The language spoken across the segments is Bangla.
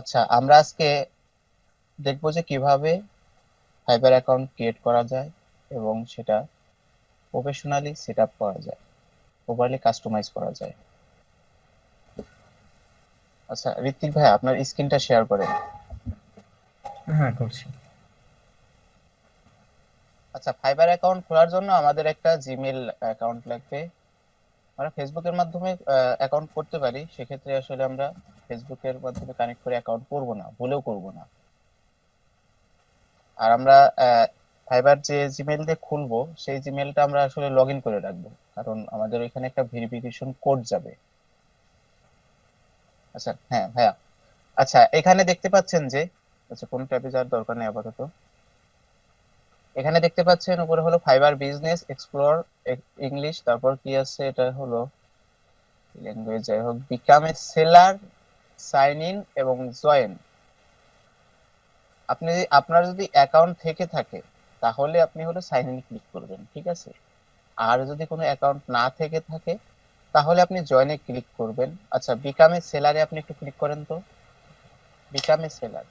আচ্ছা, আমরা আজকে দেখবো যে কিভাবে ফাইবার অ্যাকাউন্ট ক্রিয়েট করা যায় এবং সেটা প্রফেশনালি সেট আপ করা যায়, প্রপারলি কাস্টমাইজ করা যায়। আচ্ছা ঋত্বিক ভাই, আপনার স্ক্রিনটা শেয়ার করেন। হ্যাঁ, করছি। আচ্ছা, ফাইবার অ্যাকাউন্ট খোলার জন্য আমাদের একটা জিমেল অ্যাকাউন্ট লাগবে। আমরা ফেসবুকের মাধ্যমে অ্যাকাউন্ট করতে পারি, সেক্ষেত্রে আসলে আমরা ফেসবুকের মাধ্যমে কানেক্ট করে অ্যাকাউন্ট করব না, ভুলেও করব না। আর আমরা ফাইবার যে জিমেল দিয়ে খুলবো সেই জিমেলটা আমরা আসলে লগ ইন করে রাখবো, কারণ আমাদের ওইখানে একটা ভেরিফিকেশন কোড যাবে। আচ্ছা হ্যাঁ ভাইয়া, আচ্ছা এখানে দেখতে পাচ্ছেন যে, আচ্ছা কোন ট্যাবে যাওয়ার দরকার নেই আপাতত। এখানে দেখতে পাচ্ছেন উপরে হলো ফাইবার বিজনেস এক্সপ্লোর ইংলিশ, তারপর কি আছে এটা হলো ল্যাঙ্গুয়েজ, যাই হোক, become a seller, sign in এবং জয়েন। আপনি আপনার যদি অ্যাকাউন্ট থেকে থাকে তাহলে আপনি হলো সাইন ইন ক্লিক করবেন, ঠিক আছে। আর যদি কোনো অ্যাকাউন্ট না থেকে থাকে তাহলে আপনি জয়েনে ক্লিক করবেন। আচ্ছা, বিকাম এ সেলারে আপনি একটু ক্লিক করেন তো, বিকাম এ সেলার।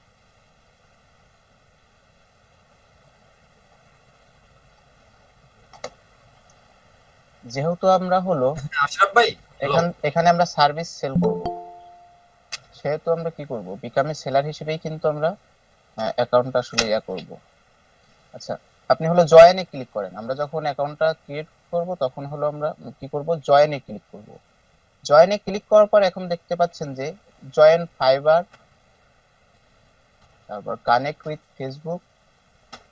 যেহেতু আমরা হলো আশরাফ ভাই, হ্যালো। এখানে আমরা সার্ভিস সেল করব, সেহেতু আমরা কি করব, বিকাম এ সেলার হিসেবেই কিন্তু আমরা অ্যাকাউন্ট আসলে করব। আচ্ছা, আপনি হলো জয়েনে ক্লিক করেন। আমরা যখন অ্যাকাউন্টটা ক্রিয়েট করব তখন হলো আমরা কি করব, জয়েনে ক্লিক করব। জয়েনে ক্লিক করার পর এখন দেখতে পাচ্ছেন যে জয়েন ফাইবার, তারপর কানেক্ট উইথ ফেসবুক,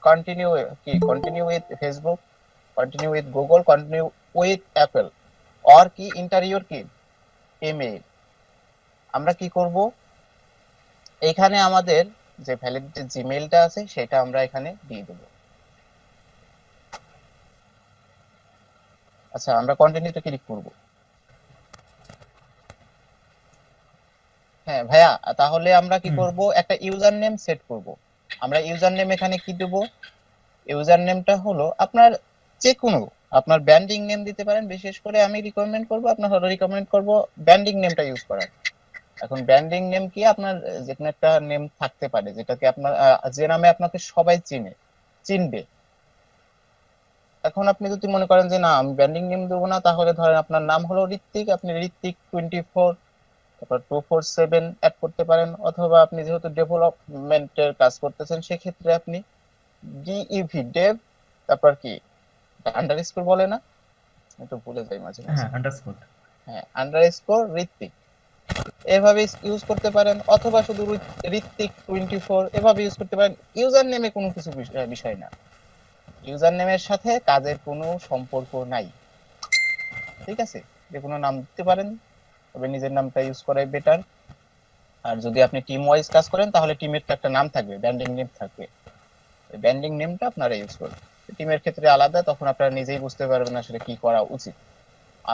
কন্টিনিউ, কি continue with Facebook, continue with Google, continue with Apple, or কি ইন্টারিয়র কি ইমেইল। আমরা কি করব, এখানে আমাদের যে ভ্যালিড যে জিমেইলটা আছে সেটা আমরা এখানে দিয়ে দেবো। আচ্ছা, আমরা কন্টিনিউতে ক্লিক করব। হ্যাঁ ভাইয়া, তাহলে আমরা কি হুম। করব, একটা ইউজার নেম সেট করব। আমরা ইউজার নেম এখানে কি দেব, ইউজার নেমটা হলো আপনার যে কোনো, আপনার ব্র্যান্ডিং নেম দিতে পারেন। বিশেষ করে আমি রিকমেন্ড করব, আপনার হলো রিকমেন্ড করব ব্র্যান্ডিং নেমটা ইউজ করার। এখন ব্র্যান্ডিং নেম কি, আপনার যে কোনো একটা নেম থাকতে পারে যেটাকে আপনার যে নামে আপনাকে সবাই চিনবে। এখন আপনি যদি মনে করেন যে না আমি ব্র্যান্ডিং নেম দেবো না, তাহলে ধরেন আপনার নাম হলো ঋত্বিক, আপনি ঋত্বিক 24, তারপর 247 অ্যাড করতে পারেন। অথবা আপনি যেহেতু ডেভেলপমেন্টের কাজ করতেছেন সেক্ষেত্রে আপনি ডিইভি ডেভ, তারপর কি আন্ডারস্কোর বলে না, আমি তো ভুলে যাই মাঝে মাঝে। হ্যাঁ, আন্ডারস্কোর। হ্যাঁ, আন্ডারস্কোর ঋত্বিক এভাবে ইউজ করতে পারেন, অথবা শুধু ঋত্বিক 24 এভাবে ইউজ করতে পারেন। ইউজার নেমে কোনো কিছু বিষয় না, ইউজার নেমের সাথে কাজের কোনো সম্পর্ক নাই, ঠিক আছে। যে কোনো নাম দিতে পারেন, তবে নিজের নামটা ইউজ করাই বেটার। আর যদি আপনি টিম ওয়াইজ কাজ করেন তাহলে টিমের তো একটা নাম থাকবে, ব্র্যান্ডিং নেম থাকবে, ওই ব্র্যান্ডিং নেমটা আপনারা ইউজ করবেন। টিমের ক্ষেত্রে আলাদা, তখন আপনারা নিজেই বুঝতে পারবেন আসলে কি করা উচিত।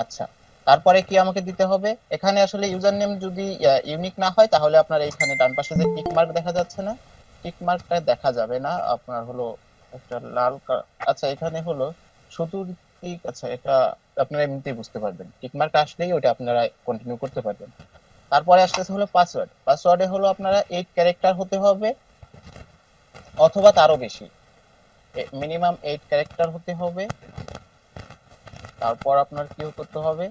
আচ্ছা, তারপরে কি আমাকে দিতে হবে, এখানে আসলে ইউজার নেম যদি ইউনিক না হয় তাহলে আপনার এইখানে ডান পাশে যে টিক মার্ক দেখা যাচ্ছে না, টিক মার্কটা দেখা যাবে না, আপনার হলো একটা লাল আচ্ছা এখানে হলো শুধু টিক, আচ্ছা এটা আপনারা এমনিতেই বুঝতে পারবেন, টিক মার্ক আসলেই ওটা আপনারা কন্টিনিউ করতে পারবেন। তারপরে আসতেছে হলো পাসওয়ার্ড। পাসওয়ার্ডে হলো আপনারা 8 ক্যারেক্টার হতে হবে অথবা তারও বেশি, মিনিমাম 8 ক্যারেক্টার হতে হবে। তারপর আপনার কি করতে হবে,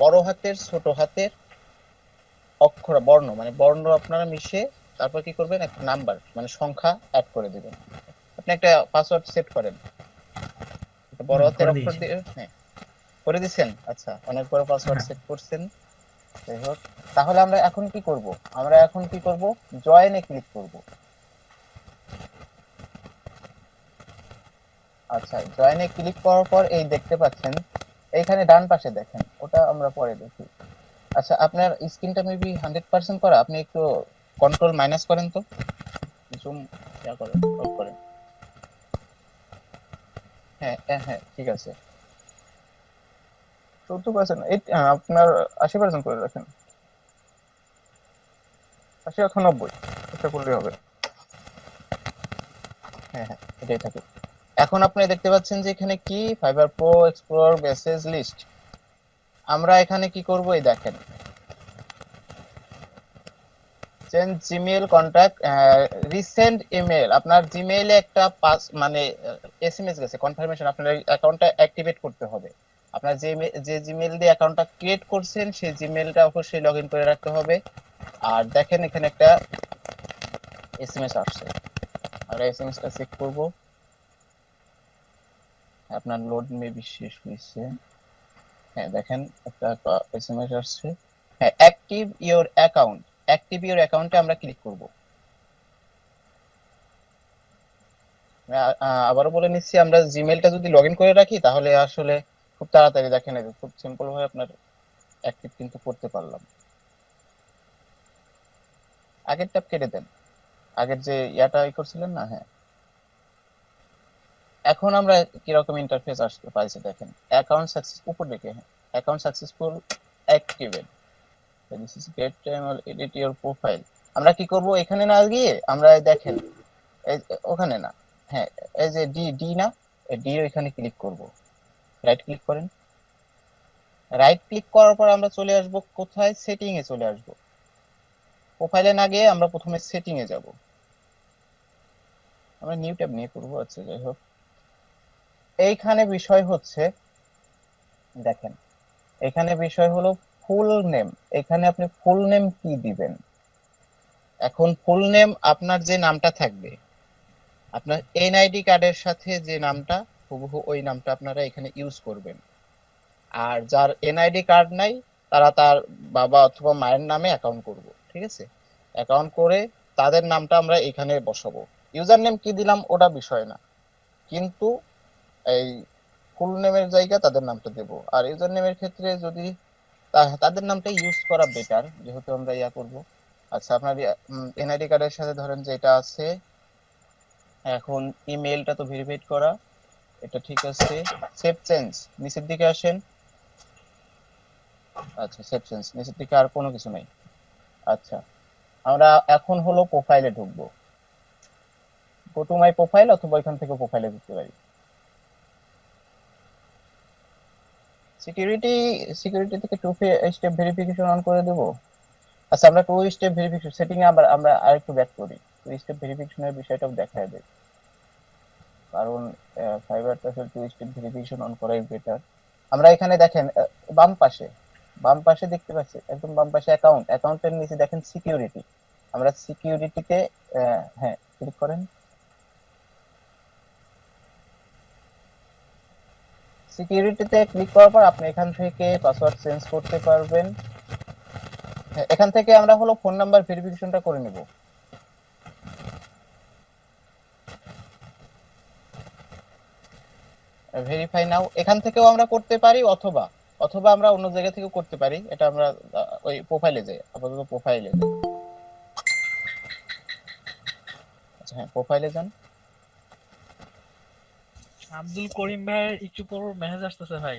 বড় হাতের ছোট হাতের অক্ষর বর্ণ, মানে বর্ণ আপনারা মিশিয়ে তারপর কি করবেন, একটা নাম্বার মানে সংখ্যা অ্যাড করে দিবেন। আপনি একটা পাসওয়ার্ড সেট করেন, একটা বড় হাতের করে অক্ষর দিয়েছি। দিয়ে, হ্যাঁ করে দিছেন। আচ্ছা, অনেক বড় পাসওয়ার্ড হ্যাঁ। সেট করছেন, যাই হোক। তাহলে আমরা এখন কি করব, আমরা এখন কি করব, জয়েনে ক্লিক করব। আচ্ছা, জয়েনে ক্লিক করার পর এই দেখতে পাচ্ছেন এইখানে ডান পাশে দেখেন, ওটা আমরা পরে দেখি। আচ্ছা, আপনার স্ক্রিনটা মেবি 100% করা, আপনি একটু কন্ট্রোল মাইনাস করেন তো, জুম করেন, অফ করেন। হ্যাঁ হ্যাঁ হ্যাঁ, ঠিক আছে। 70%, আপনার 80% করে রাখেন, 80 অথবা 90, এটা করলেই হবে। হ্যাঁ হ্যাঁ, এটাই থাকে। এখন আপনি দেখতে পাচ্ছেন যে এখানে কি fiber pro explore message list. আমরা এখানে কি করব, এই দেখেন change Gmail contact, recent email, আপনার জিমেইলে একটা পাস মানে এসএমএস গেছে কনফার্মেশন, আপনার অ্যাকাউন্টটা অ্যাক্টিভেট করতে হবে। আপনার যে জিমেইল দিয়ে অ্যাকাউন্টটা ক্রিয়েট করছেন সেই জিমেইলটা অবশ্যই লগইন করে রাখতে হবে। আর দেখেন এখানে একটা এসএমএস আসছে, আমরা এসএমএসটা চেক করব। আপনার লোড মেবি শেষ হয়েছে। হ্যাঁ দেখেন একটা এসএমএস আসছে। হ্যাঁ, active your account, active your অ্যাকাউন্টে আমরা ক্লিক করব। আবারও বলে নিচ্ছি, আমরা জিমেলটা যদি লগইন করে রাখি তাহলে আসলে খুব তাড়াতাড়ি দেখেন এই যে খুব সিম্পল ভাবে আপনার অ্যাক্টিভ কিন্তু করতে পারলাম। আগের ট্যাব কেটে দেন, আগের যে ইয়াটা করছিলেন না। হ্যাঁ, এখন আমরা কিরকম ইন্টারফেস আসতে পাইছে দেখেন, অ্যাকাউন্ট সাকসেস উপর দিকে। হ্যাঁ, account successful activate, this is great time or edit your profile. আমরা কি করব, এখানে না গিয়ে আমরা দেখেন ওখানে না, হ্যাঁ এই যে ডি ডি না, ডি এখানে ক্লিক করব। রাইট ক্লিক করেন, রাইট ক্লিক করার পর আমরা চলে আসব কোথায়, সেটিং এ চলে আসব। প্রোফাইলে না গিয়ে আমরা প্রথমে সেটিং এ যাব। আমরা নিউ ট্যাব নিয়ে করব। আচ্ছা যাই হোক, এইখানে বিষয় হচ্ছে দেখেন, এখানে বিষয় হলো ফুল নেম। এখানে আপনি ফুল নেম কি দিবেন। এখন ফুল নেম আপনার যে নামটা থাকবে, আপনার এনআইডি কার্ডের সাথে যে নামটা হুবহু ওই নামটা আপনারা এখানে ইউজ করবেন। আর যার এনআইডি কার্ড নাই তারা তার বাবা অথবা মায়ের নামে অ্যাকাউন্ট করব, ঠিক আছে। অ্যাকাউন্ট করে তাদের নামটা আমরা এখানে বসাবো। ইউজার নেম কি দিলাম ওটা বিষয় না, কিন্তু এই ফুল নেমের জায়গা তাদের নামটা দেব। আর ইউজার নেমের ক্ষেত্রে যদি তাদের নামটা ইউজ করা বেটার, যেহেতু আমরা ইয়া করব। আচ্ছা, আপনার এনআইডি কার্ডের সাথে ধরেন যে এটা আছে। এখন ইমেলটা তো ভেরিফাইড করা, এটা ঠিক আছে। সেভ চেঞ্জ, নিচের দিকে আসেন। আচ্ছা, সেভ চেঞ্জ নিচের দিকে, আর কোনো কিছু নাই। আচ্ছা, আমরা এখন হলো প্রোফাইলে ঢুকবো। গো টু মাই প্রোফাইল, অথবা এখান থেকে প্রোফাইলে ঢুকতে পারি। সিকিউরিটি, সিকিউরিটি থেকে টু স্টেপ ভেরিফিকেশন অন করে দেব। আচ্ছা, আমরা টু স্টেপ ভেরিফিকেশন সেটিং এ আবার আমরা আরেকটু ব্যাক করি, টু স্টেপ ভেরিফিকেশনের বিষয়টাও দেখায় দেয়। কারণ ফাইবারটা আসলে টু স্টেপ ভেরিফিকেশন অন করাই বেটার। আমরা এখানে দেখেন বাম পাশে, বাম পাশে দেখতে পাচ্ছি, একদম বাম পাশে অ্যাকাউন্ট, অ্যাকাউন্টের নিচে দেখেন সিকিউরিটি। আমরা সিকিউরিটিতে হ্যাঁ ক্লিক করেন। সিকিউরিটিতে ক্লিক করার পর আপনি এখান থেকে পাসওয়ার্ড চেঞ্জ করতে পারবেন। হ্যাঁ, এখান থেকে আমরা হলো ফোন নাম্বার ভেরিফিকেশনটা করে নেব। ভেরিফাই নাও এখান থেকেও আমরা করতে পারি, অথবা অথবা আমরা অন্য জায়গা থেকেও করতে পারি। এটা আমরা ওই প্রোফাইলে যাই, আপাতত প্রোফাইলে যাই। আচ্ছা হ্যাঁ, প্রোফাইলে যান। আব্দুল করিম ভাইয়ের একটু পর মেসেজ আসতেছে ভাই।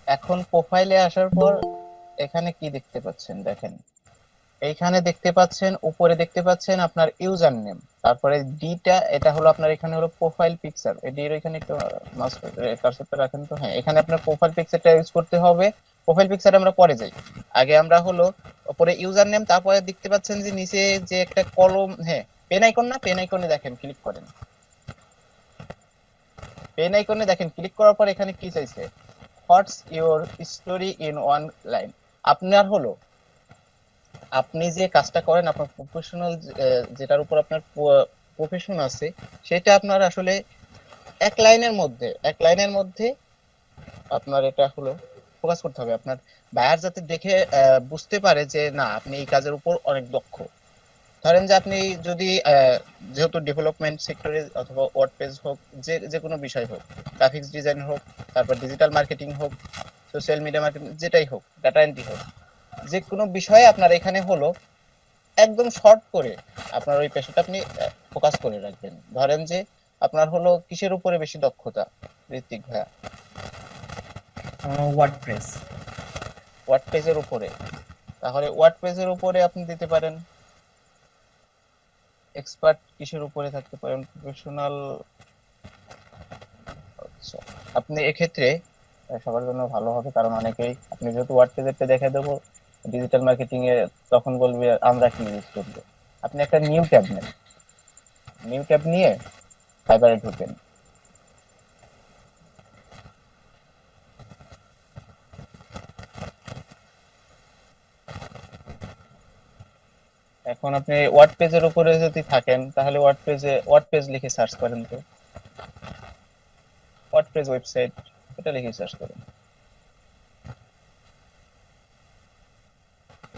এখন প্রোফাইলে আসার পর এখানে কি দেখতে পাচ্ছেন দেখেন, এইখানে দেখতে পাচ্ছেন উপরে দেখতে পাচ্ছেন আপনার ইউজার নেম, তারপরে ডিটা, এটা হলো আপনার এখানে হলো প্রোফাইল পিকচার। এটির এখানে একটু মাউস কার্সরটা রাখেন তো। হ্যাঁ, এখানে আপনার প্রোফাইল পিকচারটা ইউজ করতে হবে। প্রোফাইল পিকচার আমরা পরে যাই, আগে আমরা হলো উপরে ইউজার নেম, তারপরে দেখতে পাচ্ছেন যে নিচে যে একটা কলম, হ্যাঁ পেন আইকন না, পেন আইকনে দেখেন ক্লিক করেন। পেন আইকনে দেখেন ক্লিক করার পর এখানে কি চাইছে, what's your story in one line. আপনার হলো আপনি যে কাজটা করেন, আপনার প্রফেশনাল যেটার উপর আপনার প্রফেশন আছে, সেটা আপনার আসলে এক লাইনের মধ্যে আপনার এটা হলো ফোকাস করতে হবে। আপনার বায়ার যাতে দেখে বুঝতে পারে যে না আপনি এই কাজের উপর অনেক দক্ষ। ধরেন যে আপনি যদি যেহেতু ডেভেলপমেন্ট সেক্টরে অথবা ওয়ার্ড পেজ হোক, যে যে কোনো বিষয় হোক, গ্রাফিক্স ডিজাইন হোক, তারপর ডিজিটাল মার্কেটিং হোক, সোশ্যাল মিডিয়া মার্কেটিং যেটাই হোক, ডাটা এন্ট্রি হোক, যে কোনো বিষয়ে আপনার এখানে হলো একদম শর্ট করে আপনার ওই পেশাটা আপনি ফোকাস করে রাখবেন। ধরেন যে আপনার হলো কিসের উপরে বেশি দক্ষতা ঋত্বিক ভাইয়া? ওয়ার্ডপ্রেস। ওয়ার্ড পেজের উপরে, তাহলে ওয়ার্ড পেজের উপরে আপনি দিতে পারেন। এক্সপার্ট কিসের উপরে থাকতে পারেন, প্রফেশনাল। আচ্ছা, আপনি এক্ষেত্রে সবার জন্য ভালো হবে, কারণ অনেকেই আপনি যেহেতু ওয়ার্ড পেজেরটা দেখে দেবো, ডিজিটাল মার্কেটিং এ তখন বলবে আমরা কি ইউজ করব। আপনি একটা নিউ ট্যাব নেন, নিউ ট্যাব নিয়ে ফাইবারে ঢোকেন। এখন আপনি ওয়ার্ড পেজের উপরে যদি থাকেন তাহলে ওয়ার্ড পেজ লিখে সার্চ করেন, তো ওয়ার্ড পেজ ওয়েবসাইট এটা লিখে সার্চ করেন।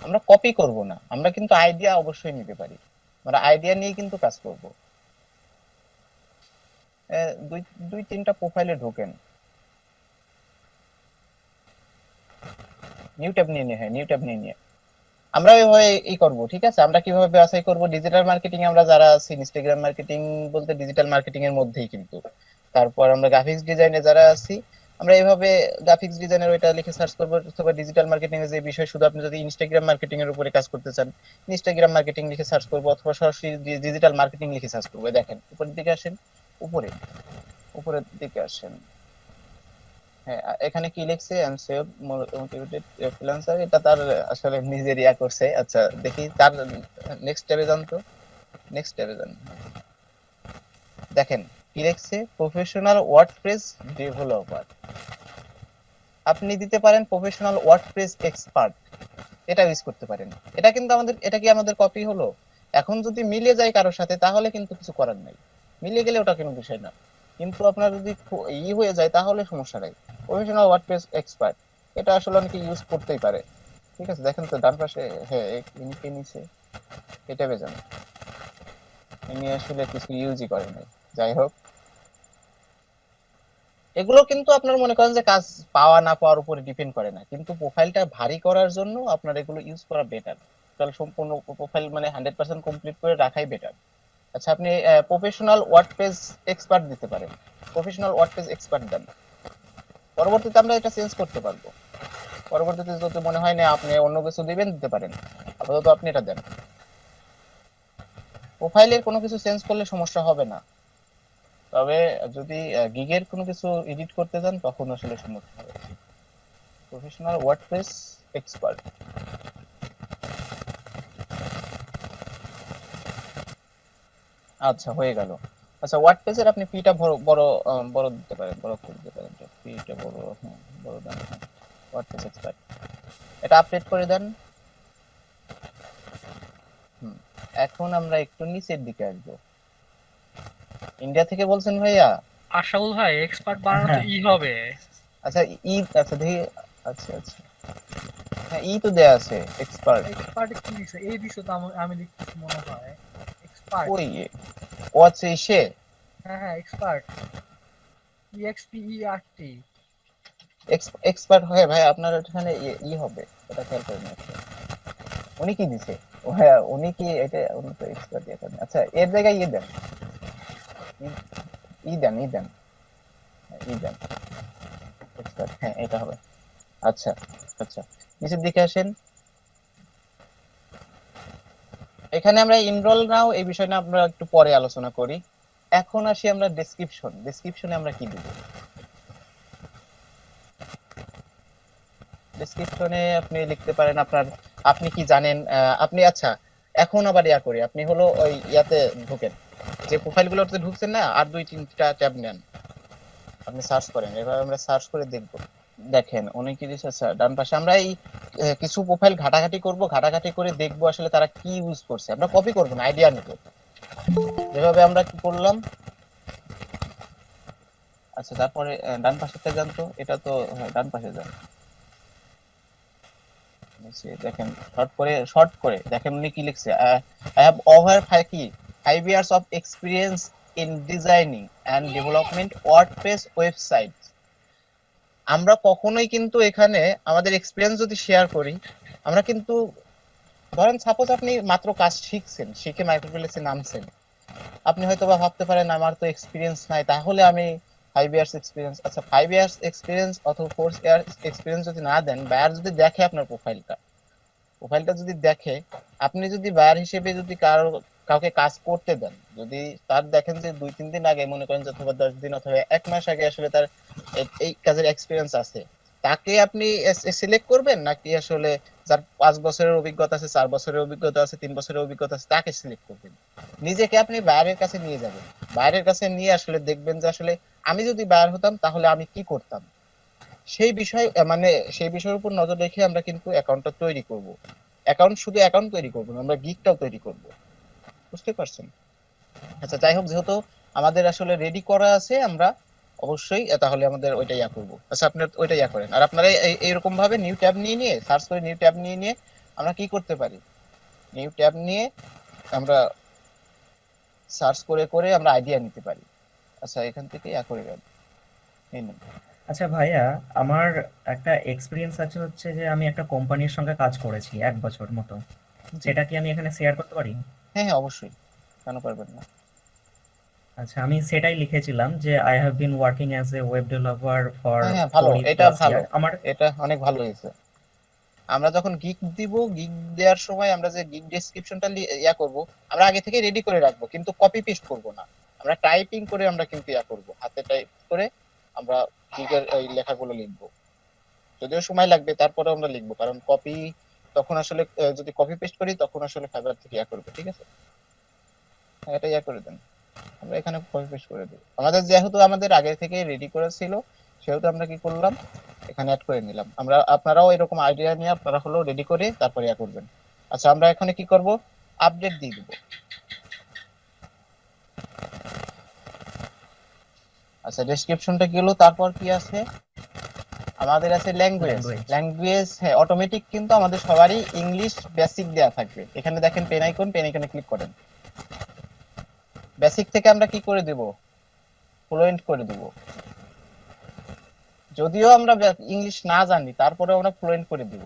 আমরা কপি করব না, আমরা কিন্তু আইডিয়া অবশ্যই নিতে পারি, আমরা আইডিয়া নিয়ে কিন্তু কাজ করব। দুই দুই তিনটা প্রোফাইলে ঢোকেন, নিউ ট্যাব নিউ ট্যাব নিয়ে আমরা এভাবে করব। ঠিক আছে, আমরা কিভাবে বাছাই করব? ডিজিটাল মার্কেটিং আমরা যারা আছি, ইনস্টাগ্রাম মার্কেটিং বলতে ডিজিটাল মার্কেটিং এর মধ্যেই কিন্তু, তারপর আমরা গ্রাফিক্স ডিজাইনে যারা আছি আমরা এইভাবে গ্রাফিক্স ডিজাইনের ওইটা লিখে সার্চ করব। অথবা ডিজিটাল মার্কেটিং এর যে বিষয়, শুধু আপনি যদি ইনস্টাগ্রাম মার্কেটিং এর উপরে কাজ করতে চান ইনস্টাগ্রাম মার্কেটিং লিখে সার্চ করব, অথবা সরাসরি ডিজিটাল মার্কেটিং লিখে সার্চ করব। দেখেন উপরের দিকে আসেন, উপরে উপরের দিকে আসেন। হ্যাঁ, এখানে কি লিখছে? এমসিও মোটিভেটেড ফ্রিল্যান্সার, এটা তার আসলে নিজের করছে। আচ্ছা দেখি তার নেক্সট ট্যাবে যান, তো নেক্সট ট্যাবে যান। দেখেন কি লিখছে? Professional WordPress developer. আপনি দিতে পারেন প্রফেশনাল ওয়ার্ডপ্রেস এক্সপার্ট, এটা ইউজ করতে পারেন। এটা কিন্তু এটা কি আমাদের কপি হলো? এখন যদি মিলে যায় কারোর সাথে তাহলে কিন্তু কিছু করার নাই, মিলে গেলে ওটা কোনো বিষয় না। কিন্তু আপনার যদি হয়ে যায় তাহলে সমস্যা নাই। প্রফেশনাল ওয়ার্ডপ্রেস এক্সপার্ট এটা আসলে অনেকে ইউজ করতেই পারে। ঠিক আছে, দেখেন তো ডান পাশে, হ্যাঁ ইনকে নিচে, এটা বেজান ইনি আসলে কিছু ইউজই করে নাই। যাই হোক, এগুলো কিন্তু আপনার মনে করেন যে কাজ পাওয়া না পাওয়ার উপরে ডিপেন্ড করে না, কিন্তু প্রোফাইলটা ভারী করার জন্য আপনার এগুলো ইউজ করা বেটার। টোটাল সম্পূর্ণ প্রোফাইল মানে 100% কমপ্লিট করে রাখাই বেটার। আচ্ছা, আপনি প্রফেশনাল ওয়ার্ডপ্রেস এক্সপার্ট দিতে পারেন, প্রফেশনাল ওয়ার্ডপ্রেস এক্সপার্ট দেন। পরবর্তীতে আমরা এটা চেঞ্জ করতে পারবো। পরবর্তীতে যদি মনে হয় না আপনি অন্য কিছু দিবেন, দিতে পারেন। আপাতত আপনি এটা দেন। প্রোফাইলের কোনো কিছু চেঞ্জ করলে সমস্যা হবে না, তবে যদি গিগের কোনো কিছু এডিট করতে যান তখন আসলে সমস্যা হবে। প্রফেশনাল ওয়ার্ডপ্রেস এক্সপার্ট, আচ্ছা হয়ে গেল। আচ্ছা, ওয়ার্ডপ্রেসের আপনি পিটা বড় বড় বড় দিতে পারেন, বড় করে দিতে পারেন, পিটা বড়, হ্যাঁ বড় দেন। ওয়ার্ডপ্রেস এক্সপার্ট এটা আপডেট করে দেন। হুম, এখন আমরা একটু নিচের দিকে আসবো। ইন্ডিয়া থেকে বলছেন ভাইয়া? আশাউল ভাই, এক্সপার্ট বানানো তো হ্যাঁ ই হবে। আচ্ছা আচ্ছা দেখি। আচ্ছা আচ্ছা, হ্যাঁ তো দেয়া আছে এক্সপার্ট। এক্সপার্ট কি দিছে? এই দিছে তো আমি লিখতেছি মনে হয়। এক্সপার্ট, ওই ও আচ্ছা ইসে হ্যাঁ হ্যাঁ এক্সপার্ট, EXPERT। এক্সপার্ট হয় ভাই, আপনার এখানে হবে, এটা খেয়াল করেন একটু। উনি কি দিছে? ও হ্যাঁ, উনি কি এটা, উনি তো এক্সপার্ট এখানে। আচ্ছা এর জায়গায় দেন, ই- দেন, হ্যাঁ, দেন expert, হ্যাঁ এটা হবে। আচ্ছা আচ্ছা, নিচের দিকে আসেন। এখানে আমরা এনরোল নাও এই বিষয়টা আমরা একটু পরে আলোচনা করি। এখন আসি আমরা ডেসক্রিপশনে আমরা কি দিব। ডেসক্রিপশনে আপনি লিখতে পারেন আপনি কি জানেন, আপনি আচ্ছা এখন আবার করি, আপনি হলো ওই ঢুকেন, যে প্রোফাইলগুলোতে ঢুকছেন না, আর দুই তিনটা ট্যাব নেন, আপনি সার্চ করেন। এভাবে আমরা সার্চ করে দেখব। দেখেন অনেক কিছু আছে ডান পাশে। আমরা এই কিছু প্রোফাইল ঘাটাঘাটি করব, ঘাটাঘাটি করে দেখব আসলে তারা কি ইউজ করছে। আমরা কপি করব না, আইডিয়া নেব। যেভাবে আমরা কি করলাম। আচ্ছা তারপরে ডান পাশেরটা যান, তো এটা তো হ্যাঁ, ডান পাশে যান। দেখেন শর্ট করে দেখেন উনি কি লিখছে। I have over 5 years of experience in designing and development WordPress website. আমরা কখনোই কিন্তু এখানে আমাদের এক্সপিরিয়েন্স যদি শেয়ার করি, আমরা কিন্তু ধরেন সাপোজ আপনি মাত্র কাজ শিখছেন, শিখে মাইক্রোপ্লেক্সে নামছেন, আপনি হয়তো বা ভাবতে পারেন আমার তো এক্সপিরিয়েন্স নাই, তাহলে আমি 5 ইয়ার্স এক্সপিরিয়েন্স, আচ্ছা 5 ইয়ার্স এক্সপিরিয়েন্স অথবা 4 ইয়ার্স এক্সপিরিয়েন্স যদি না দেন, বায়ার যদি দেখে আপনার প্রোফাইলটা যদি দেখে, আপনি যদি বায়ার হিসেবে যদি কাউকে কাজ করতে দেন, যদি তার দেখেন যে 2-3 দিন আগে, মনে করেন যে অথবা 10 দিন অথবা 1 মাস আগে আসলে তার এই কাজের এক্সপিরিয়েন্স আছে, তাকে আপনি সিলেক্ট করবেন নাকি আসলে যার 5 বছরের অভিজ্ঞতা আছে, 4 বছরের অভিজ্ঞতা আছে, 3 বছরের অভিজ্ঞতা আছে তাকে সিলেক্ট করবেন? নিজেকে আপনি বাইরের কাছে নিয়ে যাবেন, বাইরের কাছে নিয়ে আসলে দেখবেন যে আসলে আমি যদি বাইরে হতাম তাহলে আমি কি করতাম। সেই বিষয় মানে সেই বিষয়ের উপর নজর রেখে আমরা কিন্তু অ্যাকাউন্টটা তৈরি করব। শুধু অ্যাকাউন্ট তৈরি করব না, আমরা গিগটাও তৈরি করব। বুঝতে পারছেন? আচ্ছা যাই হোক, যেহেতু আমাদের আসলে রেডি করা আছে, আমরা অবশ্যই তাহলে আমাদের ওইটা করব। আচ্ছা আপনি ওইটা করেন, আর আপনারা এইরকম ভাবে নিউ ট্যাব নিয়ে নিয়ে সার্চ করে নিউ ট্যাব নিয়ে নিয়ে আমরা কি করতে পারি, নিউ ট্যাব নিয়ে আমরা সার্চ করে করে আমরা আইডিয়া নিতে পারি। আচ্ছা এখান থেকে করে গেল এই নিন। আচ্ছা ভাইয়া, আমার একটা এক্সপিরিয়েন্স আছে, হচ্ছে যে আমি একটা কোম্পানির সঙ্গে কাজ করেছি 1 বছর মতো। জি। সেটা কি আমি এখানে শেয়ার করতে পারি? হ্যাঁ হ্যাঁ অবশ্যই, কেন পারবেন না। আচ্ছা, আমি সেটাই লিখেছিলাম যে I have been working as a web developer for হ্যাঁ হ্যাঁ ভালো, 4 এটা প্লাস ভালো, ইয়ার আমার। এটা অনেক ভালো হয়েছে। আমরা যখন গিগ দিব, গিগ দেওয়ার সময় আমরা যে গিগ ডেসক্রিপশনটা করব, আমরা আগে থেকে রেডি করে রাখবো, কিন্তু কপি পেস্ট করব না। আমরা টাইপিং করে আমরা কিন্তু করব, হাতে টাইপ করে আমরা গিগের এই লেখাগুলো লিখবো। যদিও সময় লাগবে, তারপরে আমরা লিখবো, কারণ কপি তখন আসলে যদি কপি পেস্ট করি তখন আসলে ফাইবার থেকে করবে। ঠিক আছে, হ্যাঁ, এটা করে দেন। আমরা এখানে কপি পেস্ট করে দিই, আমাদের যেহেতু আমাদের আগে থেকে রেডি করা ছিল, সেহেতু আমরা কি করলাম, এখানে অ্যাড করে নিলাম। আমরা আপনারাও এরকম আইডিয়া নিয়ে আপনারা হলো রেডি করে তারপরে করবেন। আচ্ছা আমরা এখানে কি করব, আপডেট দিয়ে দিব। আচ্ছা ডেসক্রিপশনটা গেল, তারপর কি আছে, আমাদের আছে ল্যাঙ্গুয়েজ। ল্যাঙ্গুয়েজ। ল্যাঙ্গুয়েজ হ্যাঁ অটোমেটিক কিন্তু আমাদের সবারই ইংলিশ বেসিক দেয়া থাকবে। এখানে দেখেন পেন আইকন, পেন আইকনে ক্লিক করেন। বেসিক থেকে আমরা কি করে দেব, ফ্লুয়েন্ট করে দেব। যদিও আমরা ইংলিশ না জানি, তারপরে আমরা ফ্লুয়েন্ট করে দিব।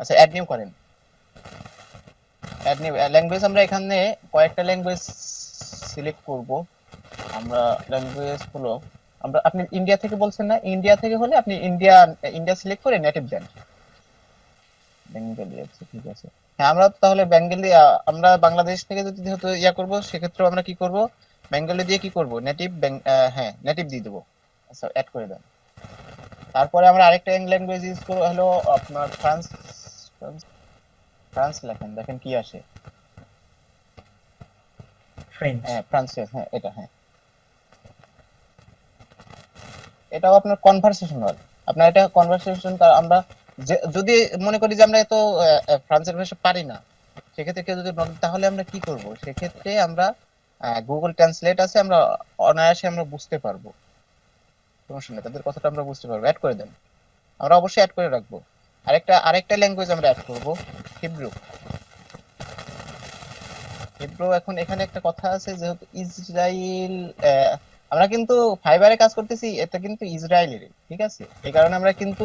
আচ্ছা অ্যাড নিউ করেন, অ্যাড নিউ ল্যাঙ্গুয়েজ। আমরা এখানে কয়েকটা ল্যাঙ্গুয়েজ সিলেক্ট করব। আমরা ল্যাঙ্গুয়েজ হলো, আপনি ইন্ডিয়া থেকে বলছেন না, ইন্ডিয়া থেকে হলে আপনি ইন্ডিয়া ইন্ডিয়া সিলেক্ট করে নেটিভ দেন। বেঙ্গলি আছে, ঠিক আছে। হ্যাঁ আমরা তাহলে বেঙ্গলি, আমরা বাংলাদেশ থেকে যদি যেহেতু করব, সেক্ষেত্রে আমরা কি করব, বেঙ্গলি দিয়ে কি করব, নেটিভ, হ্যাঁ নেটিভ দিয়ে দেবো। আচ্ছা অ্যাড করে দেন। তারপরে আমরা আরেকটা ল্যাঙ্গুয়েজ ইউজ করব, হলো আপনার ফ্রান্স। ফ্রান্স ফ্রান্স লেখেন, দেখেন কি আসে। ফ্রেঞ্চ। হ্যাঁ ফ্রান্সের, হ্যাঁ এটা, হ্যাঁ এটাও আপনার কনভারসেশনাল। আপনার এটা কনভারসেশন, আমরা যদি মনে করি যে আমরা এত ফ্রান্সের ভাষা পারি না, সেক্ষেত্রে কেউ যদি তাহলে আমরা কি করব, সেক্ষেত্রে আমরা গুগল ট্রান্সলেট আছে, আমরা অনায়াসে আমরা বুঝতে পারবো, সমস্যা নেই, তাদের কথাটা আমরা বুঝতে পারবো। অ্যাড করে দেন, আমরা অবশ্যই অ্যাড করে রাখবো। আরেকটা ল্যাঙ্গুয়েজ আমরা অ্যাড করব, হিব্রু। হিব্রু, এখন এখানে একটা কথা আছে, যেহেতু ইসরায়েল, আমরা কিন্তু ফাইবারে কাজ করতেছি, এটা কিন্তু ইসরায়েলের, ঠিক আছে, এই কারণে আমরা কিন্তু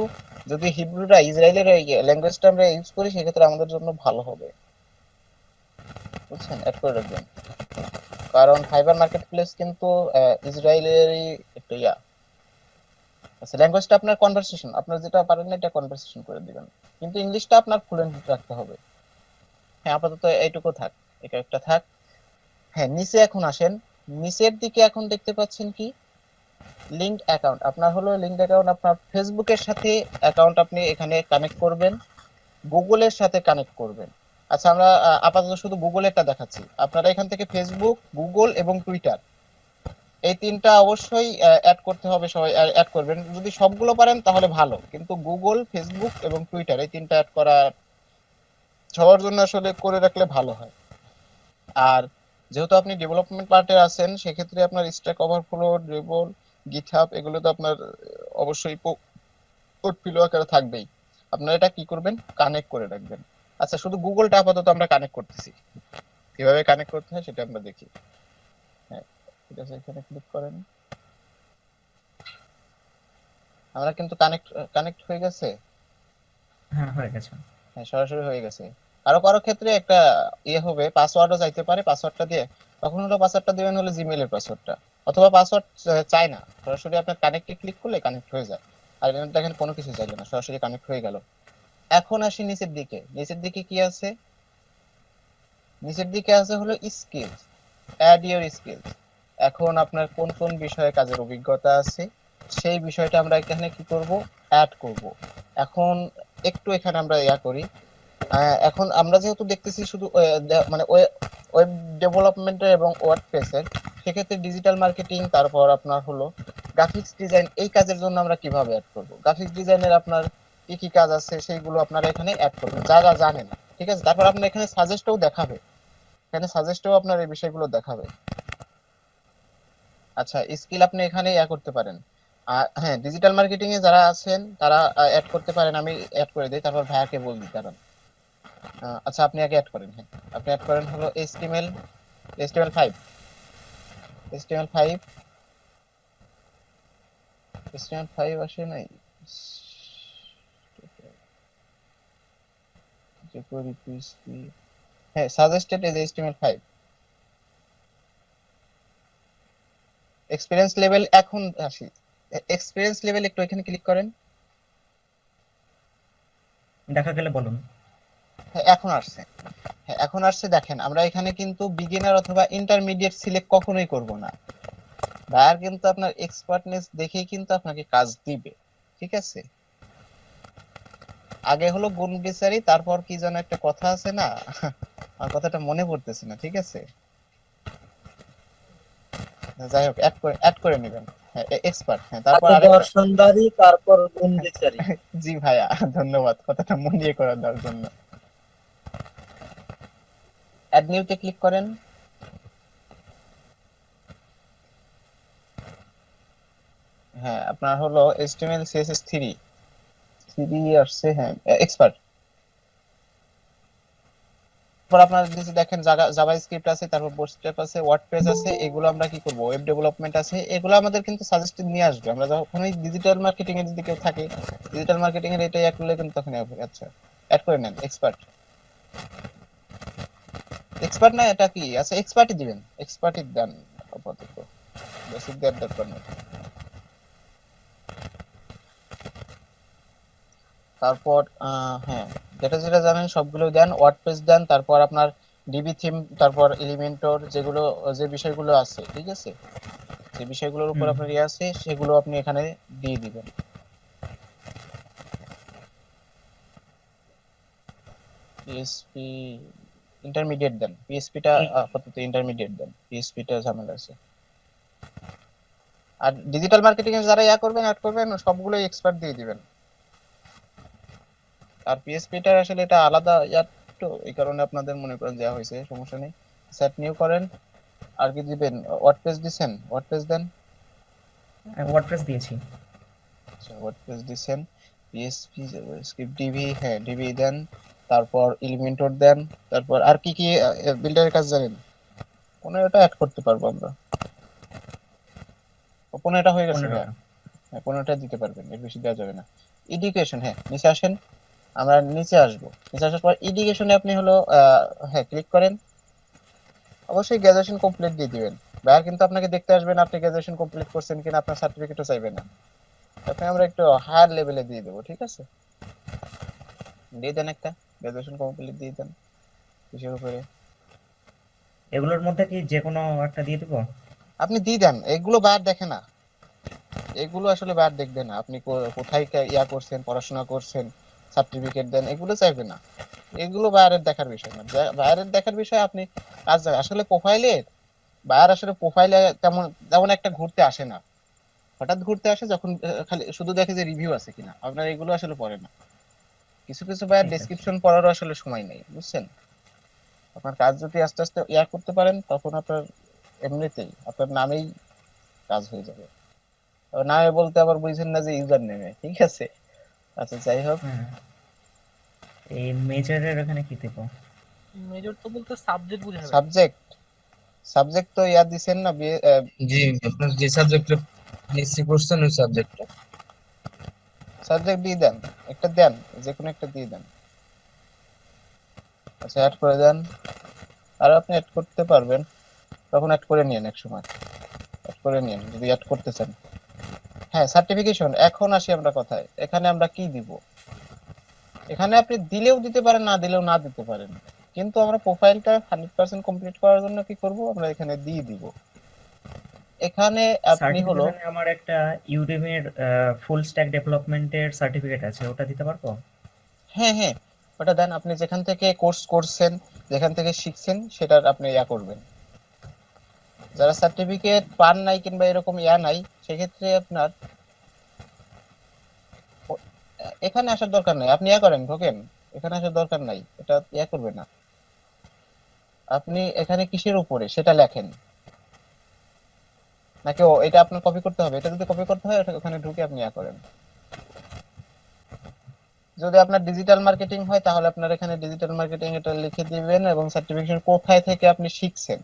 যদি হিব্রুটা ইসরায়েলের ল্যাঙ্গুয়েজটা আমরা ইউজ করি, সেক্ষেত্রে আমাদের জন্য ভালো হবে। বুঝছেন, অ্যাড করে রাখবেন, কারণ ফাইবার মার্কেট প্লেস কিন্তু ইসরায়েলেরই একটা আচ্ছা ল্যাঙ্গুয়েজটা আপনার কনভারসেশন, আপনার যেটা পারেন না এটা কনভারসেশন করে দিবেন, কিন্তু ইংলিশটা আপনার ফ্লুয়েন্ট রাখতে হবে। হ্যাঁ আপাতত এইটুকু থাক, এটা একটা থাক। হ্যাঁ নিচে এখন আসেন, নিচের দিকে এখন দেখতে পাচ্ছেন কি, লিঙ্কড অ্যাকাউন্ট। আপনার হলো লিঙ্কড অ্যাকাউন্ট, আপনার ফেসবুকের সাথে অ্যাকাউন্ট আপনি এখানে কানেক্ট করবেন, গুগলের সাথে কানেক্ট করবেন। আচ্ছা আমরা আপাতত শুধু গুগলেরটা দেখাচ্ছি, আপনারা এখান থেকে ফেসবুক, গুগল এবং টুইটার, এই তিনটা অবশ্যই অ্যাড করতে হবে, সবাই অ্যাড করবেন। যদি সবগুলো পারেন তাহলে ভালো, কিন্তু গুগল, ফেসবুক এবং টুইটার এই তিনটা অ্যাড করা সবার জন্য আসলে করে রাখলে ভালো হয়। আর যেহেতু আপনি ডেভেলপমেন্ট পার্টে আছেন, সেক্ষেত্রে আপনার স্ট্যাক ওভারফ্লো, ড্রিবল, গিটহাব এগুলো তো আপনার অবশ্যই পোর্টফোলিও আকারে থাকবেই। আপনারা এটা কি করবেন, কানেক্ট করে রাখবেন। আচ্ছা শুধু গুগলটা আপাতত আমরা কানেক্ট করতেছি, কিভাবে কানেক্ট করতে হয় সেটা আমরা দেখি। হ্যাঁ ঠিক আছে, এখানে ক্লিক করেন। আমরা কিন্তু কানেক্ট কানেক্ট হয়ে গেছে। হ্যাঁ, হয়ে গেছে। হ্যাঁ সরাসরি হয়ে গেছে। কারো কারো ক্ষেত্রে একটা হবে, পাসওয়ার্ডও চাইতে পারে, পাসওয়ার্ডটা দিয়ে, তখন হলো পাসওয়ার্ডটা দিবেন হলো জিমেইলের পাসওয়ার্ডটা, অথবা পাসওয়ার্ড চায় না, সরাসরি আপনার কানেক্টে ক্লিক করলে কানেক্ট হয়ে যায়। আর এখানে দেখেন কোনো কিছু চাইলো না, সরাসরি কানেক্ট হয়ে গেল। এখন আসি নিচের দিকে, নিচের দিকে কি আছে, নিচের দিকে আছে হলো স্কিলস। Add your skills. এখন আপনার কোন কোন বিষয়ে কাজের অভিজ্ঞতা আছে সেই বিষয়টা আমরা এখানে কি করব, অ্যাড করব। এখন একটু এখানে আমরা করি। এখন আমরা যেহেতু দেখতেছি শুধু মানে ওয়েব ডেভেলপমেন্টের এবং ওয়ার্ডপ্রেসের, সেক্ষেত্রে ডিজিটাল মার্কেটিং, তারপর আপনার হলো গ্রাফিক্স ডিজাইন, এই কাজের জন্য আমরা কিভাবে অ্যাড করব। গ্রাফিক্স ডিজাইনের আপনার কি কি কাজ আছে সেইগুলো আপনারা এখানে অ্যাড করবেন যারা জানেন, ঠিক আছে। তারপর আপনার এখানে সাজেস্টও দেখাবে, এখানে সাজেস্টও আপনার এই বিষয়গুলো দেখাবে। আচ্ছা, স্কিল আপনি এখানে করতে পারেন। আর হ্যাঁ, ডিজিটাল মার্কেটিং এ যারা আছেন তারা অ্যাড করতে পারেন, আমি অ্যাড করে দিই, তারপর ভাইয়াকে বলবি কারণ আচ্ছা আপনি আগে অ্যাড করেন। হ্যাঁ, আপনি অ্যাড করেন হলো HTML5 HTML5 HTML5 আসে নাই jQuery PHP, হ্যাঁ suggested is HTML5 experience level. এখন আসি, এক্সপেরিয়েন্স লেভেল একটু এখানে ক্লিক করেন। দেখা গেলে বলুন। হ্যাঁ এখন আসছে, হ্যাঁ এখন আসছে। দেখেন আমরা এখানে কিন্তু বিগিনার অথবা ইন্টারমিডিয়েট সিলেক্ট কখনোই করব না, ভাইয়ার কিন্তু আপনার এক্সপার্টনেস দেখেই কিন্তু আপনাকে কাজ দিবে, ঠিক আছে। আগে হলো গুণ বিচারি, তারপর কি যেন একটা কথা আছে না, আমার কথাটা মনে পড়তেছে না, ঠিক আছে। যাই হোক, অ্যাড করে নেবেন। হ্যাঁ এক্সপার্ট, হ্যাঁ তারপর আগে আরেকটা। দর্শনদারি তারপর গুণ বিচারি। জি ভাইয়া, ধন্যবাদ কথাটা মনে করে দেওয়ার জন্য। অ্যাড নিউতে ক্লিক করেন। হ্যাঁ আপনার হলো HTML CSS3 আসছে, হ্যাঁ এক্সপার্ট। তারপর আপনার যদি দেখেন জাভাস্ক্রিপ্ট আছে, তারপর বুটস্ট্র্যাপ আছে, ওয়ার্ডপ্রেস আছে, এগুলো আমরা কি করব, ওয়েব ডেভেলপমেন্ট আছে, এগুলো আমাদের কিন্তু সাজেস্টেড নিয়ে আসবে। আমরা যখনই ডিজিটাল মার্কেটিং এর যদি কেউ থাকে, ডিজিটাল মার্কেটিং এর এটা অ্যাড করলে কিন্তু তখন হবে। আচ্ছা অ্যাড করে নেন এক্সপার্ট। এক্সপার্ট না এটা কি, আচ্ছা এক্সপার্টই দিবেন, এক্সপার্টই দেন আপাতত, বেসিক দেওয়ার দরকার নেই। তারপর হ্যাঁ যেটা যেটা জানেন সবগুলো দেন, ওয়ার্ডপ্রেস দেন, তারপর আপনার ডিবি থিম, তারপর এলিমেন্টর, যেগুলো যে বিষয়গুলো আছে, ঠিক আছে, যে বিষয়গুলোর উপর আপনার আছে সেগুলো আপনি এখানে দিয়ে দিবেন। পিএসপি ইন্টারমিডিয়েট দেন, পিএসপিটা আপাতত ইন্টারমিডিয়েট দেন, পিএসপিটা ঝামেলা আছে। আর ডিজিটাল মার্কেটিং এ যারা করবেন অ্যাড করবেন সবগুলো এক্সপার্ট দিয়ে দিবেন। আর পিএসপিটা আসলে এটা আলাদা তো এই কারণে আপনাদের মনে করেন দেওয়া হয়েছে, সমস্যা নেই। সেট নিউ করেন। আর কি দিবেন, ওয়ার্ডপ্রেস দিবেন, ওয়ার্ডপ্রেস দেন। ওয়ার্ডপ্রেস দিয়েছি। আচ্ছা ওয়ার্ডপ্রেস দিবেন। পিএসপি স্ক্রিপ্ট ডিবি, হ্যাঁ ডিবি দেন, তারপর এলিমেন্টর দেন, তারপর আর কি কি বিল্ডারের কাজ জানেন, 15টা অ্যাড করতে পারবো আমরা। 15টা হয়ে গেছে, 15টা। হ্যাঁ 15টা দিতে পারবেন, এর বেশি দেওয়া যাবে না। এডুকেশন, হ্যাঁ নিচে আসেন, আমরা নিচে আসবো। নিচে আসার পর এডুকেশনে আপনি হলো হ্যাঁ ক্লিক করেন। অবশ্যই গ্রাজুয়েশন কমপ্লিট দিয়ে দিবেন। ভাইয়া কিন্তু আপনাকে দেখতে আসবেন আপনি গ্রাজুয়েশন কমপ্লিট করছেন কিনা, আপনার সার্টিফিকেটও চাইবে না, তাতে আমরা একটু হায়ার লেভেলে দিয়ে দেবো, ঠিক আছে। দিয়ে দেন একটা গ্রাজুয়েশন কমপ্লিট দিয়ে দেন কিসের উপরে। এগুলোর মধ্যে কি যে কোনো একটা দিয়ে দেবো? আপনি দিয়ে দেন, এগুলো বাইরে দেখে না, এগুলো আসলে বাইরে দেখবে না। আপনি কোথায় করছেন, পড়াশোনা করছেন, সার্টিফিকেট দেন, এগুলো চাইবে না। এগুলো বাইরের দেখার বিষয় না, বাইরের দেখার বিষয় আপনি কাজ আসলে প্রোফাইলের বাইরে, আসলে প্রোফাইলে তেমন তেমন একটা ঘুরতে আসে না। হঠাৎ ঘুরতে আসে যখন খালি শুধু দেখে যে রিভিউ আছে কিনা, আপনার এগুলো আসলে পড়ে না। কিছু কিছু ভাইয়ের ঠিক আছে। ডেসক্রিপশন পড়ারও আসলে সময় নেই, বুঝছেন। আপনার কাজ যদি আস্তে আস্তে করতে পারেন, তখন আপনার এমনিতেই আপনার নামেই কাজ হয়ে যাবে। তবে নামে বলতে আবার বুঝছেন না যে ইউজার নেমে, ঠিক আছে। আচ্ছা যাই হোক, হ্যাঁ, এই মেজরের ওখানে কি দেবো? মেজর তো বলতে সাবজেক্ট বুঝাবে। সাবজেক্ট, সাবজেক্ট তো দিছেন না, জি, আপনার যে সাবজেক্টে এসসি করছেন ওই সাবজেক্টটা। সাবজেক্ট দিয়ে দেন, একটা দেন, যে কোনো একটা দিয়ে দেন। আচ্ছা অ্যাড করে দেন। আর আপনি অ্যাড করতে পারবেন, তখন অ্যাড করে নিন, এক সময় অ্যাড করে নিন যদি অ্যাড করতে চান। হ্যাঁ সার্টিফিকেশন, এখন আসি আমরা কথায়, এখানে আমরা কি দিব। এখানে আপনি দিলেও দিতে পারেন, না দিলেও না দিতে পারেন, কিন্তু আমরা প্রোফাইলটা 100% কমপ্লিট করার জন্য কি করব, আমরা এখানে দিয়ে দিব। এখানে আপনি হলো সার্টিফিকেশনে আমার একটা ইউডেমির ফুল স্ট্যাক ডেভেলপমেন্টের সার্টিফিকেট আছে, ওটা দিতে পারবো? হ্যাঁ হ্যাঁ, ওটা দেন। আপনি যেখান থেকে কোর্স করছেন, যেখান থেকে শিখছেন, সেটার আপনি করবেন। যারা সার্টিফিকেট পান নাই কিংবা এরকম নাই, সেক্ষেত্রে আপনার এখানে আসার দরকার নাই। আপনি করেন, ঢোকেন, এখানে আসার দরকার নাই, এটা করবে না। আপনি এখানে কিসের উপরে সেটা লেখেন, নাকি এটা আপনার কপি করতে হবে? এটা যদি কপি করতে হয়, ওখানে ঢুকে আপনি করেন। যদি আপনার ডিজিটাল মার্কেটিং হয়, তাহলে আপনার এখানে ডিজিটাল মার্কেটিং এটা লিখে দিবেন এবং সার্টিফিকেশন কোথায় থেকে আপনি শিখছেন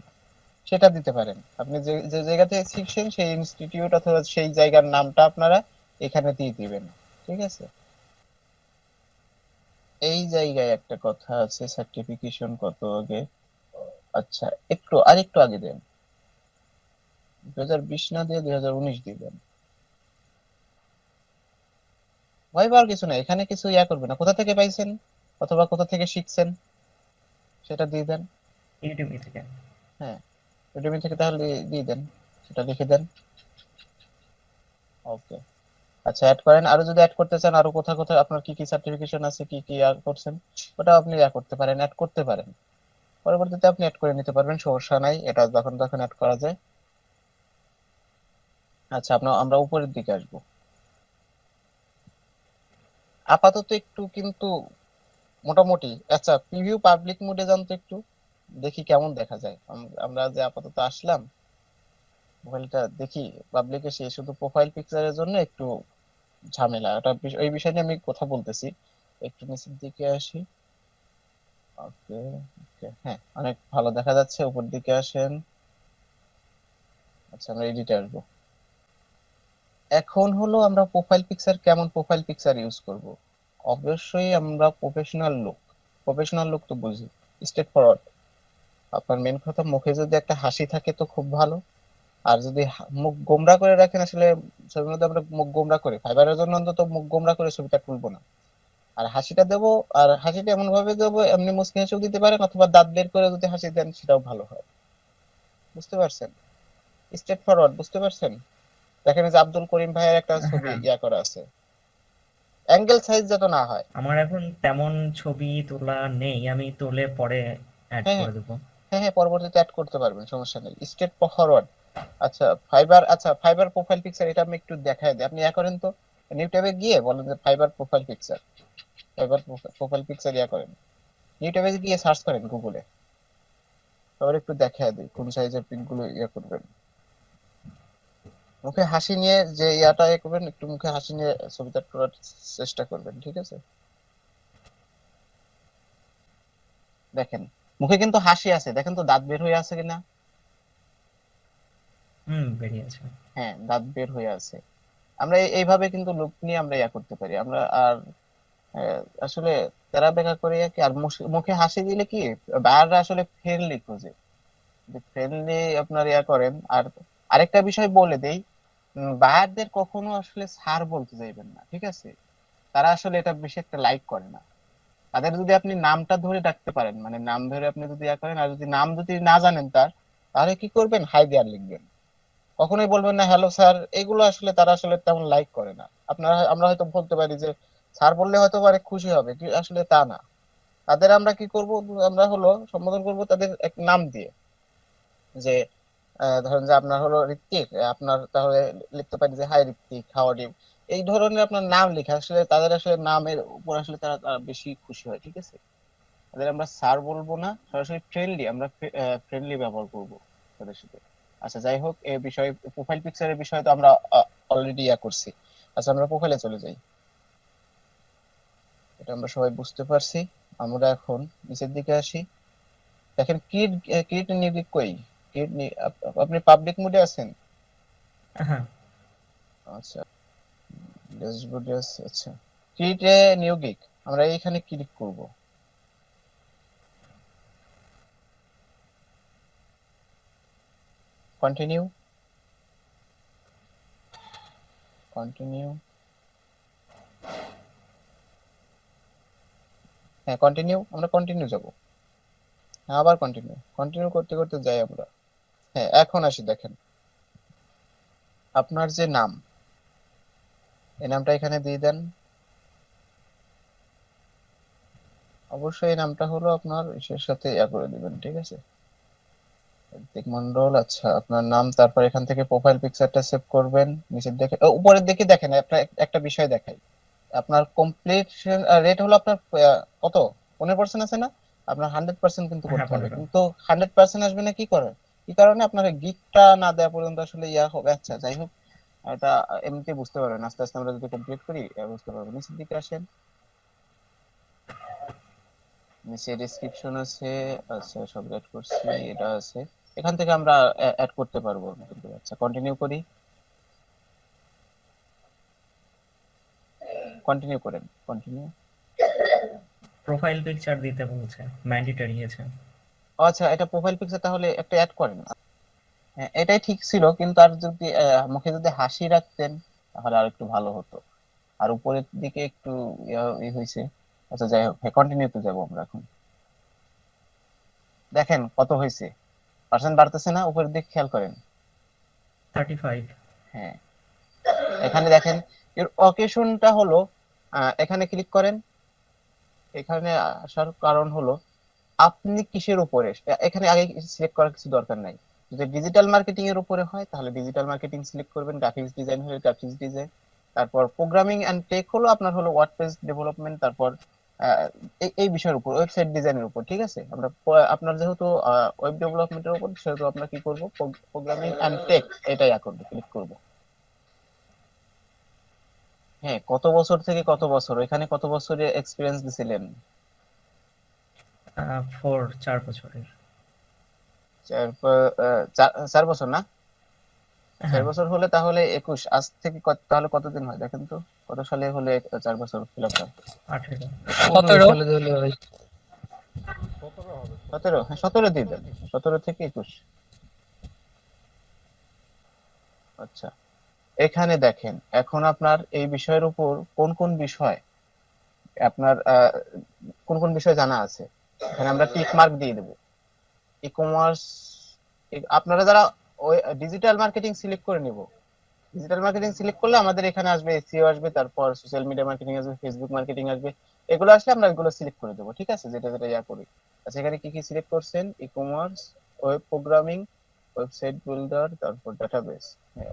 সেটা দিতে পারেন। আপনি যে যে জায়গা থেকে শিখছেন সেই ইনস্টিটিউট অথবা সেই জায়গার নামটা আপনারা এখানে দিয়ে দিবেন, ঠিক আছে? এই জায়গায় একটা কথা আছে, সার্টিফিকেশন কত আগে, আচ্ছা আরেকটু আগে দেন, 2020 না দিয়ে 2019 দিবেন। ভয় পাওয়ার কিছু নাই, এখানে কিছু করবে না। কোথা থেকে পাইছেন অথবা কোথা থেকে শিখছেন সেটা দিয়ে দেন। ইউডেমি থেকে। হ্যাঁ, Udemy থেকে তাহলে দিয়ে দেন, সেটা লিখে দেন। ওকে, আচ্ছা অ্যাড করেন। আরো যদি অ্যাড করতে চান, আরো কোথায় কোথায় আপনার কি কি সার্টিফিকেশন আছে, কি কি করছেন, ওটা আপনি করতে পারেন, অ্যাড করতে পারেন। পরবর্তীতে আপনি অ্যাড করে নিতে পারবেন, সমস্যা নাই, এটা যখন তখন অ্যাড করা যায়। আচ্ছা, আমরা উপরের দিকে আসবো। আপাতত একটু কিন্তু মোটামুটি। আচ্ছা, প্রিভিউ পাবলিক মোডে যান তো একটু, দেখি কেমন দেখা যায়। আমরা যে আপাতত আসলাম, প্রোফাইলটা দেখি। পাবলিকে সে শুধু প্রোফাইল পিকচারের জন্য একটু ঝামেলা, ওটা এই বিষয় নিয়ে আমি কথা বলতেছি। একটু নিচের দিকে আসি। ওকে, ওকে, হ্যাঁ, অনেক ভালো দেখা যাচ্ছে। উপর দিকে আসেন। আচ্ছা, আমরা এডিটে আসবো। এখন হলো আমরা প্রোফাইল পিকচার, কেমন প্রোফাইল পিকচার ইউজ করব। অবশ্যই আমরা প্রফেশনাল লুক তো বুঝি, স্ট্রেট ফরওয়ার্ড। আপনার মেন কথা, মুখে যদি একটা হাসি থাকে তো খুব ভালো। আর যদি মুখ গোমরা করে রাখেন, আসলে ছবির মধ্যে আমরা মুখ গোমরা করে, ফাইবারের জন্য অন্তত মুখ গোমরা করে ছবিটা তুলবো না। আর হাসিটা দেবো, আর হাসিটা এমন ভাবে দেবো, এমনি মুচকি হাসিও দিতে পারেন, অথবা দাঁত বের করে যদি হাসি দেন সেটাও ভালো হয়। বুঝতে পারছেন? স্ট্রেট ফরওয়ার্ড, বুঝতে পারছেন? দেখেন এই যে আব্দুল করিম ভাইয়ের একটা ছবি হ্যাঁ, করা আছে, অ্যাঙ্গেল সাইজ যত না হয়। আমার এখন তেমন ছবি তোলা নেই, আমি তুলে পরে অ্যাড হ্যাঁ হ্যাঁ করে দেবো। হ্যাঁ হ্যাঁ, পরবর্তীতে অ্যাড করতে পারবেন, সমস্যা নেই। Straight forward. আচ্ছা, ফাইবার প্রোফাইল পিকচার, এটা আমি একটু দেখায় দিই। আপনি করেন তো, নিউ ট্যাবে গিয়ে বলেন যে fibre profile picture, fibre profile picture করেন। নিউ ট্যাবে গিয়ে সার্চ করেন গুগলে। তারপর একটু দেখায় দিই কোন সাইজের পিক গুলো করবেন। মুখে হাসি নিয়ে যে করবেন, একটু মুখে হাসি নিয়ে ছবিটা তোলার চেষ্টা করবেন, ঠিক আছে? দেখেন, মুখে কিন্তু হাসি আছে, দেখেন তো দাঁত বের হয়ে আছে কিনা। বেরিয়েছে। হ্যাঁ, দাঁত বের হয়ে আছে। আমরা এইভাবে কিন্তু লুক নিয়ে আমরা করতে পারি আমরা। আর আসলে তেরা বেকা করে কি, আর মুখে হাসি দিলে কি, বায়াররা আসলে ফ্রেন্ডলি খোঁজে। ফ্রেন্ডলি আপনার করেন। আর আরেকটা বিষয় বলে দেই, বায়ারদের কখনো আসলে স্যার বলতে যাইবেন না, ঠিক আছে? তারা আসলে এটা বেশি একটা লাইক করে না। তাদের যদি আপনি নামটা ধরে ডাকতে পারেন, মানে নাম ধরে আপনি যদি করেন, আর যদি নাম যদি না জানেন তার, তাহলে কি করবেন, হাই দেয়ার লিখবেন। কখনোই বলবেন না হ্যালো স্যার, এগুলো আসলে তারা আসলে তেমন লাইক করে না। আমরা হয়তো বলতে পারি যে স্যার বললে হয়তো অনেক খুশি হবে, কি আসলে তা না। তাদের আমরা কি করব, আমরা হলো সম্বোধন করব তাদের এক নাম দিয়ে। যে ধরেন যে আপনার হলো ঋত্বিক, আপনার তাহলে লিখতে পারি যে hi Ritwik, how are you. এই ধরনের আপনার নাম লেখা, আসলে তাদের আসলে নামের উপর আসলে তারা বেশি খুশি হয়, ঠিক আছে? তাদের আমরা স্যার বলবো না, সরাসরি ফ্রেন্ডলি, আমরা ফ্রেন্ডলি ব্যবহার করব তাদের সাথে। আচ্ছা, যাই হোক, এই বিষয়ে প্রোফাইল পিকচারের বিষয়ে তো আমরা অলরেডি করছি। আচ্ছা, আমরা প্রোফাইলে চলে যাই। এটা আমরা সবাই বুঝতে পারছি। আমরা এখন নিচের দিকে আসি। দেখেন ক্রিয়েট, ক্রিয়েট নিউ গিগ কই, আপনি পাবলিক মোডে আছেন? হ্যাঁ। আচ্ছা, ড্যাশবোর্ডে আছে। আচ্ছা, ক্রিয়েট নিউ গিগ, আমরা এইখানে ক্লিক করব। কন্টিনিউ, কন্টিনিউ, হ্যাঁ কন্টিনিউ, আমরা কন্টিনিউ যাব। আবার কন্টিনিউ করতে করতে যাই আমরা। হ্যাঁ, এখন আসি দেখেন, আপনার যে নাম, এই নামটা এখানে দিয়ে দেন। অবশ্যই এই নামটা হলো আপনার ইসের সাথে করে দিবেন, ঠিক আছে? ঋত্বিক মন্ডল, আচ্ছা আপনার নাম। তারপর এখান থেকে প্রোফাইল পিকচারটা সেভ করবেন। নিচের দিকে উপরের দিকে দেখেন, আপনার একটা বিষয় দেখাই, আপনার কমপ্লিশন রেট হলো আপনার কত, 15% আছে না? আপনার 100% কিন্তু হ্যাঁ করতে হবে, 15। কিন্তু 100% আসবে না কি করে, কি কারণে? আপনার গিকটা না দেওয়া পর্যন্ত আসলে ইয়া হবে। আচ্ছা যাই হোক, এটা এমনিতে বুঝতে পারবেন, আস্তে আস্তে আমরা যদি কমপ্লিট করি বুঝতে পারবেন। নিচের দিকে আসেন, নিচে ডেসক্রিপশন আছে, আচ্ছা সব অ্যাড করছি, এটা আছে, এখান থেকে আমরা অ্যাড করতে পারবো কিন্তু। আচ্ছা কন্টিনিউ করি, কন্টিনিউ করেন, কন্টিনিউ। প্রোফাইল পিকচার দিতে বলছে, ম্যান্ডেটরি আছে। আচ্ছা এটা প্রোফাইল পিকচার তাহলে একটা অ্যাড করেন। হ্যাঁ, এটাই ঠিক ছিল, কিন্তু আর যদি মুখে যদি হাসি রাখতেন তাহলে আর একটু ভালো হতো, আর উপরের দিকে একটু হয়েছে। আচ্ছা যাই হোক, কন্টিনিউতে যাবো আমরা এখন। দেখেন কত হয়েছে, পার্সেন্ট বাড়তেছে না? উপরের দিকে খেয়াল করেন। 35। হ্যাঁ, এখানে দেখেন এর অকেশনটা হলো, এখানে ক্লিক করেন। এখানে আসার কারণ হলো আপনি কিসের উপরে, এখানে আগে সিলেক্ট করার কিছু দরকার নাই। যদি ডিজিটাল মার্কেটিং এর উপরে হয় তাহলে ডিজিটাল মার্কেটিং সিলেক্ট করবেন, গ্রাফিক্স ডিজাইন হলে গ্রাফিক্স ডিজাইন, তারপর প্রোগ্রামিং এন্ড টেক হলো আপনার হলো ওয়ার্ডপ্রেস ডেভেলপমেন্ট, তারপর এই বিষয়ের উপর ওয়েবসাইট ডিজাইনের উপর, ঠিক আছে? আমরা আপনার যেহেতু ওয়েব ডেভেলপমেন্টের উপর, সেহেতু আমরা কি করব, প্রোগ্রামিং এন্ড টেক এটাই এখন ক্লিক করব। হ্যাঁ, কত বছর থেকে কত বছর, এখানে কত বছরের এক্সপিরিয়েন্স দিছিলেন? 4 বছরের। 4 বছর না? 4 হ্যাঁ, বছর হলে তাহলে 21, আজ থেকে তাহলে কতদিন হয় দেখেন তো, কত সালে হলে 4 বছর ফিল আপ হয়? 18। 17 সালে হলে হয়। 17, হ্যাঁ 17 দিয়ে দেন, 17 থেকে 21। আচ্ছা, এখানে দেখেন এখন আপনার এই বিষয়ের উপর কোন কোন বিষয় আপনার কোন কোন বিষয় জানা আছে, এখানে আমরা টিক মার্ক দিয়ে দেবো। ই কমার্স, আপনারা যারা ওই ডিজিটাল মার্কেটিং সিলেক্ট করে নিব, ডিজিটাল মার্কেটিং সিলেক্ট করলে আমাদের এখানে আসবে এসইও আসবে, তারপর সোশ্যাল মিডিয়া মার্কেটিং আসবে, ফেসবুক মার্কেটিং আসবে, এগুলো আসলে আমরা এগুলো সিলেক্ট করে দেবো, ঠিক আছে? যেটা যেটা ইয়া করি। আচ্ছা এখানে কি কি সিলেক্ট করছেন? E commerce, web programming, website builder, তারপর ডাটাবেস,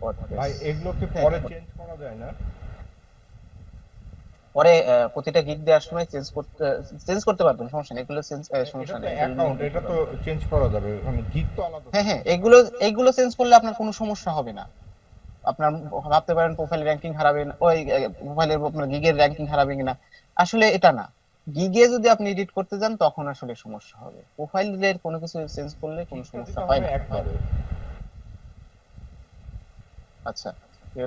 ওয়ার্ডপ্রেস। ভাই এগুলো কি হ্যাঁ, পরে চেঞ্জ করা যায় না? পরে প্রতিটা গিগ দেওয়ার সময় চেঞ্জ করতে পারবেন, সমস্যা নেই, এগুলো চেঞ্জ সমস্যা এটা তো নেই, এগুলো অ্যাকাউন্ট, নিয়ে এটা করতে তো পারবেন। চেঞ্জ করা যাবে, মানে গিগ তো আলাদা হ্যাঁ থাকে। হ্যাঁ, এগুলো এগুলো চেঞ্জ করলে আপনার কোনো সমস্যা হবে না। আপনার ভাবতে পারেন প্রোফাইল র্যাঙ্কিং হারাবেন, ওই প্রোফাইলের আপনার গিগের র্যাঙ্কিং হারাবেন কিনা, আসলে এটা না। গিগে যদি আপনি এডিট করতে যান তখন আসলে সমস্যা হবে, প্রোফাইলের কোনো কিছু চেঞ্জ করলে কোনো গিগটা সমস্যা দিতে হয় হবে না, হয় না। একবারে। আচ্ছা,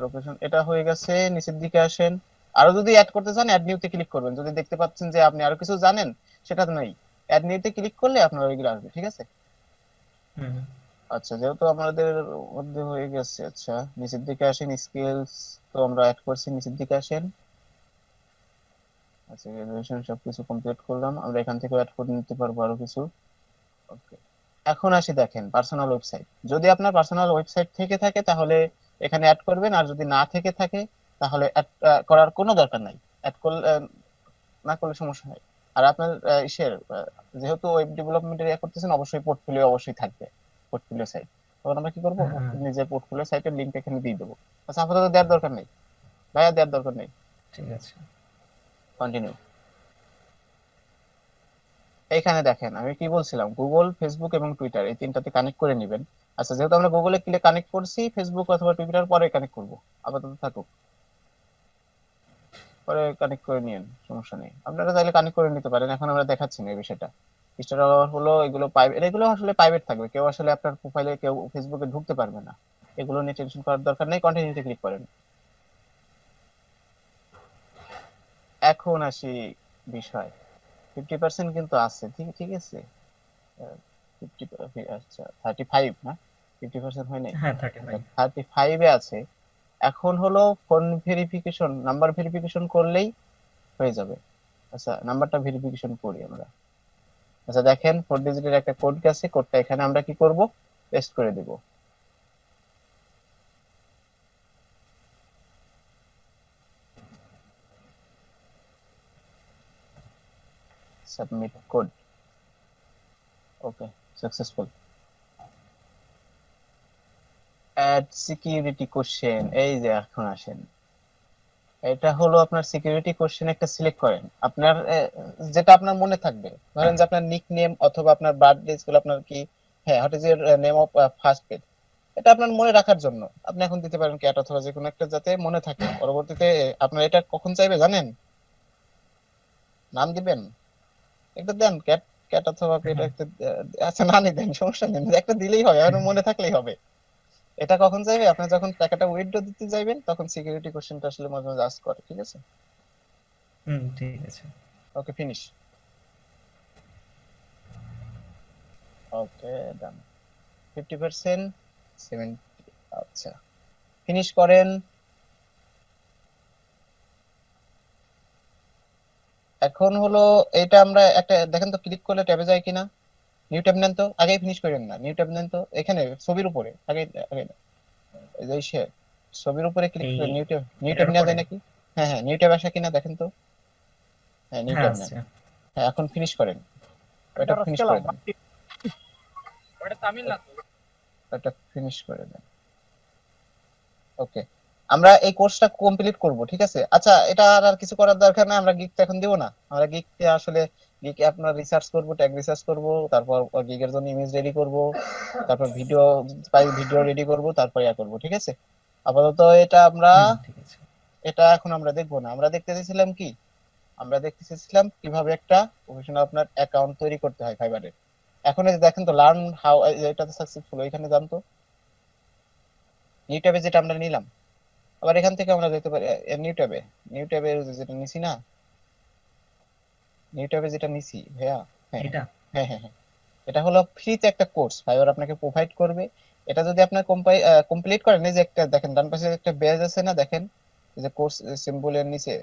লোকেশন এটা হয়ে গেছে, নিচের দিকে আসেন। আরো যদি অ্যাড করতে চান অ্যাড নিউতে ক্লিক করবেন, যদি দেখতে পাচ্ছেন যে আপনি আরো কিছু জানেন সেটা তো নাই, অ্যাড নিউতে ক্লিক করলে আপনার ওইগুলো আসবে, ঠিক আছে? হুম। আচ্ছা যেহেতু আমাদের মধ্যে হয়ে গেছে, আচ্ছা নিচের দিকে আসেন, স্কিলস তো আমরা অ্যাড করছি, নিচের দিকে আসেন। আচ্ছা গ্রাজুয়েশন সবকিছু কমপ্লিট করলাম, আমরা এখান থেকে অ্যাড করে নিতে পারবো আরো কিছু। ওকে, এখন আসি দেখেন পার্সোনাল ওয়েবসাইট, যদি আপনার পার্সোনাল ওয়েবসাইট থেকে থাকে তাহলে এখানে অ্যাড করবেন, আর যদি না থেকে থাকে তাহলে অ্যাড করার কোনো দরকার নাই, অ্যাড করলে না করলে সমস্যা নাই। আর আপনার ইসের যেহেতু ওয়েব ডেভেলপমেন্টের ইয়ে করতেছেন, অবশ্যই পোর্টফোলিও অবশ্যই থাকবে, পোর্টফোলিও সাইট। তখন আমরা কি করবো, হ্যাঁ, নিজের পোর্টফোলিও সাইটের লিংক এখানে দিয়ে দেবো। আচ্ছা আপাতত দেওয়ার দরকার নেই, ভাইয়া দেওয়ার দরকার নেই, ঠিক আছে। কন্টিনিউ। এইখানে দেখেন আমি কি বলছিলাম, গুগল, ফেসবুক এবং টুইটার এই তিনটাতে কানেক্ট করে নেবেন। আচ্ছা যেহেতু আমরা গুগলে ক্লিক কানেক্ট করছি, ফেসবুক অথবা টুইটার পরে কানেক্ট করব, আপাতত থাকুক, পরে কানেক্ট করে নিন, সমস্যা নেই, আপনারা চাইলে কানেক্ট করে নিতে পারেন, এখন আমরা দেখাচ্ছি না এই বিষয়টা। ইনস্টাগ্রাম হলো এগুলো প্রাইভেট, এগুলো আসলে প্রাইভেট থাকবে, কেউ আসলে আপনার প্রোফাইলে কেউ ফেসবুকে ঢুকতে পারবে না, এগুলো নিয়ে টেনশন করার দরকার নেই, কন্টিনিউতে ক্লিক করেন। এখন আসি বিষয়, 50% কিন্তু আছে, ঠিক ঠিক আছে। 50, আচ্ছা 35 না, 50% হয় নাই, হ্যাঁ, আচ্ছা 35। 35-এ আছে। এখন হলো ফোন ভেরিফিকেশন, নাম্বার ভেরিফিকেশন করলেই হয়ে যাবে। আচ্ছা নাম্বারটা ভেরিফিকেশন করি আমরা। আচ্ছা দেখেন 4 ডিজিটের একটা কোড গেছে, কোডটা এখানে আমরা কি করব, পেস্ট করে দিব। সাবমিট কোড, ওকে, সাকসেসফুল। অ্যাড সিকিউরিটি কোশ্চেন, এই যে এখন আসেন, এটা হলো আপনার সিকিউরিটি কোশ্চেন, একটা সিলেক্ট করেন আপনার যেটা আপনার মনে থাকবে। ধরেন যে আপনার নিক নেম অথবা আপনার বার্থডে স্কুল, আপনার কি, হ্যাঁ, what is your name of first page, এটা আপনার মনে রাখার জন্য আপনি এখন দিতে পারেন ক্যাট অথবা যে কোনো একটা, যাতে মনে থাকে পরবর্তীতে আপনার এটা কখন চাইবে জানেন, নাম দিবেন, একটা দেন ক্যাট, ক্যাট অথবা এটা একটা আচ্ছা নামই দেন, সমস্যা নেই, একটা দিলেই হবে, আর মনে থাকলেই হবে। এটা কখন চাইবে, আপনি যখন টাকাটা উইথড্র দিতে যাইবেন তখন সিকিউরিটি কোশ্চেনটা আসলে মাঝে মাঝে আস্ক করে, ঠিক আছে? ঠিক আছে। ওকে, ফিনিশ। ওকে, ডান। 50%, 70, আচ্ছা, ফিনিশ করেন। এখন হলো এটা আমরা একটা দেখেন তো, ক্লিক করলে ট্যাবে যায় কিনা, নিউ ট্যাব নেন তো, আগেই ফিনিশ করেন না, নিউ ট্যাব নেন তো, এখানে ছবির উপরে আগে আগে এই যে ছবির উপরে ক্লিক এই করে নিউ ট্যাব এটার নেওয়া উপরে? যায় নাকি? হ্যাঁ হ্যাঁ, নিউ ট্যাব আসে কিনা দেখেন তো, হ্যাঁ নিউ হ্যাঁ ট্যাব নেন। আসছে। হ্যাঁ, এখন ফিনিশ করেন, এটা ফিনিশ করে দেন, ওটা তামিলনাড়ু। এটা ফিনিশ করে দেন। ওকে, আমরা এই কোর্সটা কমপ্লিট করব, ঠিক আছে? আচ্ছা, এটা আর কিছু করার দরকার নাই, আমরা গিগটা এখন দিব না, আমরা গিগকে আসলে গিগে আপনার রিসার্চ করব, ট্যাগ রিসার্চ করব, তারপর গিগের জন্য ইমেজ রেডি করব, তারপর ভিডিও পাই, ভিডিও রেডি করব, তারপর ইয়া করব, ঠিক আছে? আপাতত এটা আমরা, ঠিক আছে। এটা এখন আমরা দেখবো না, আমরা দেখতে চেয়েছিলাম কি, আমরা দেখতে চেয়েছিলাম কিভাবে একটা প্রফেশনাল আপনার অ্যাকাউন্ট তৈরি করতে হয় ফাইবারে। এখন এই যে দেখেন তো, লার্ন হাউ, এটা তো সাকসেসফুল, এখানে জানতো নিউ ট্যাবে যেটা আমরা নিলাম, আবার এখান থেকে আমরা যেতে পারি নিউ ট্যাবে, নিউ ট্যাবে যেটা নিছি না, নিউ ট্যাবে যেটা নিছি ভাইয়া, হ্যাঁ এটা হ্যাঁ হ্যাঁ হ্যাঁ, এটা হলো ফ্রিতে একটা কোর্স ফাইবার আপনাকে প্রোভাইড করবে। এটা যদি আপনার কমপ্লিট করেন, এই যে একটা দেখেন ডান পাশে একটা বেজ আছে না, দেখেন এই যে কোর্স সিম্বলের নিচে,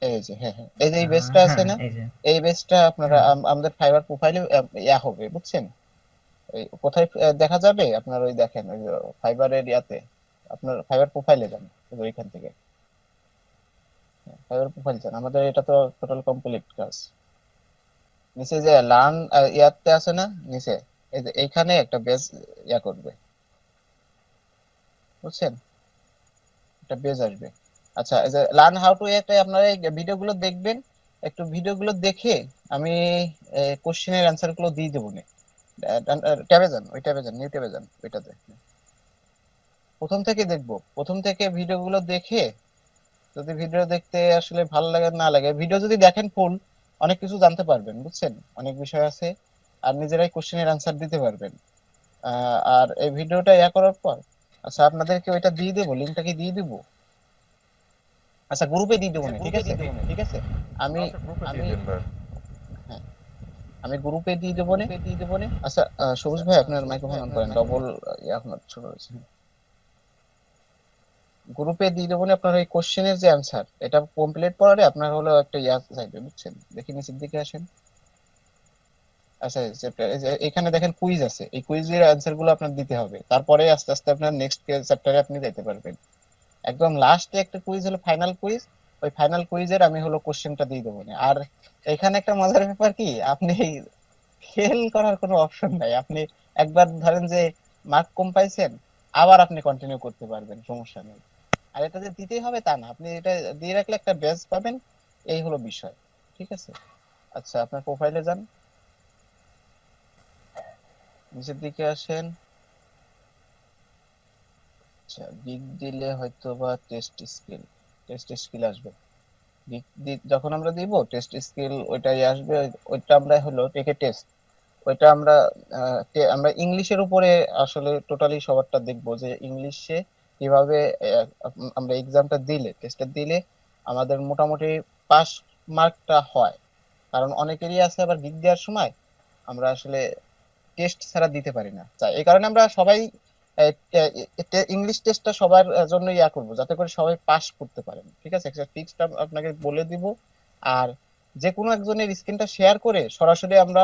এই যে হ্যাঁ হ্যাঁ, এই যে এই বেজটা আছে হ্যাঁ না, এই যে এই বেজটা আপনারা হ্যাঁ আমাদের ফাইবার প্রোফাইলে ইয়া হবে, বুঝছেন? এই কোথায় দেখা যাবে আপনার, ওই দেখেন ওই ফাইবারের ইয়াতে, আপনার ফাইবার প্রোফাইলে যান, ওই যে ওইখান থেকে ফাইবার প্রোফাইল যান, আমাদের এটা তো টোটাল কমপ্লিট কাজ। নিচে যে লার্ন ইয়াতে আছে না নিচে, এই যে এইখানে একটা বেজ ইয়া করবে, বুঝছেন? একটা বেজ আসবে। আচ্ছা, এই যে লার্ন হাউ টু, একটা আপনারা এই ভিডিওগুলো দেখবেন, একটু ভিডিওগুলো দেখে আমি কোশ্চেনের অ্যান্সার গুলো দিয়ে দেবো নে। ট্যাবে যান, ওই ট্যাবে যান, নিউ ট্যাবে যান, ওইটাতে প্রথম থেকে দেখবো, প্রথম থেকে ভিডিওগুলো দেখে, যদি ভিডিও দেখতে আসলে ভালো লাগে না লাগে, ভিডিও যদি দেখেন ফুল, অনেক কিছু জানতে পারবেন, বুঝছেন? অনেক বিষয় আছে, আর নিজেরাই কোশ্চেনের অ্যান্সার দিতে পারবেন। আর এই ভিডিওটা ইয়া করার পর, আচ্ছা আপনাদেরকে ওইটা দিয়ে দেবো, লিঙ্কটা কি দিয়ে দেবো? আচ্ছা, গ্রুপে দিয়ে দেবো না, ঠিক আছে? ঠিক আছে, আমি আচ্ছা, গ্রুপে আমি দিয়ে দেন ভাই। হ্যাঁ, আমি গ্রুপে দিয়ে দেবো নে। আচ্ছা, সবুজ ভাই আপনার মাইক্রোফোন অন করেন, ডবল ইয়া আপনার ছোট হয়েছে। গ্রুপে দিয়ে দেবো না আপনার এই কোশ্চেনের যে অ্যান্সার, এটা কমপ্লিট পড়ারে আপনার হলো একটা ইয়া চাইবে, বুঝছেন? দেখি নিচের দিকে আসেন। আচ্ছা, এই যে এখানে দেখেন কুইজ আছে, এই কুইজের অ্যান্সার গুলো আপনার দিতে হবে, তারপরে আস্তে আস্তে আপনার নেক্সট চ্যাপ্টারে আপনি যেতে পারবেন। একদম লাস্টে একটা কুইজ হলো ফাইনাল কুইজ, ওই ফাইনাল কুইজের আমি হলো কোশ্চেনটা দিয়ে দেবো না। আর এখানে একটা মজার ব্যাপার কি, আপনি ফেল করার কোনো অপশন নাই, আপনি একবার ধরেন যে মার্ক কম পাইছেন, আবার আপনি কন্টিনিউ করতে পারবেন, সমস্যা নেই। আর এটা যে দিতেই হবে তা না, আপনি এটা দিয়ে রাখলে একটা ব্যাচ পাবেন, এই হলো বিষয়, ঠিক আছে? আচ্ছা, আপনার প্রোফাইলে যান, নিচের দিকে আসেন। আচ্ছা, গিগ দিলে হয়তো বা টেস্ট স্কিল আসবে। যখন আমরা দিব টেস্ট স্কিল, ওইটাই আসবে, ওইটা আমরা হলো টেকে টেস্ট, ওইটা আমরা আমরা ইংলিশের উপরে আসলে টোটালি সবারটা দেখবো, যে ইংলিশে কিভাবে আমরা এক্সামটা দিলে, টেস্টটা দিলে আমাদের মোটামুটি পাস মার্কটা হয়। কারণ অনেকেরই আছে আবার গিগ দেওয়ার সময় আমরা আসলে টেস্ট ছাড়া দিতে পারি না, তাই এই কারণে আমরা সবাই ইংলিশ টেস্টটা সবার জন্য ইয়া করবো, যাতে করে সবাই পাস করতে পারেন, ঠিক আছে? একটা ফিক্সড আপনাকে বলে দিব। আর যে কোনো একজনের স্ক্রিনটা শেয়ার করে সরাসরি আমরা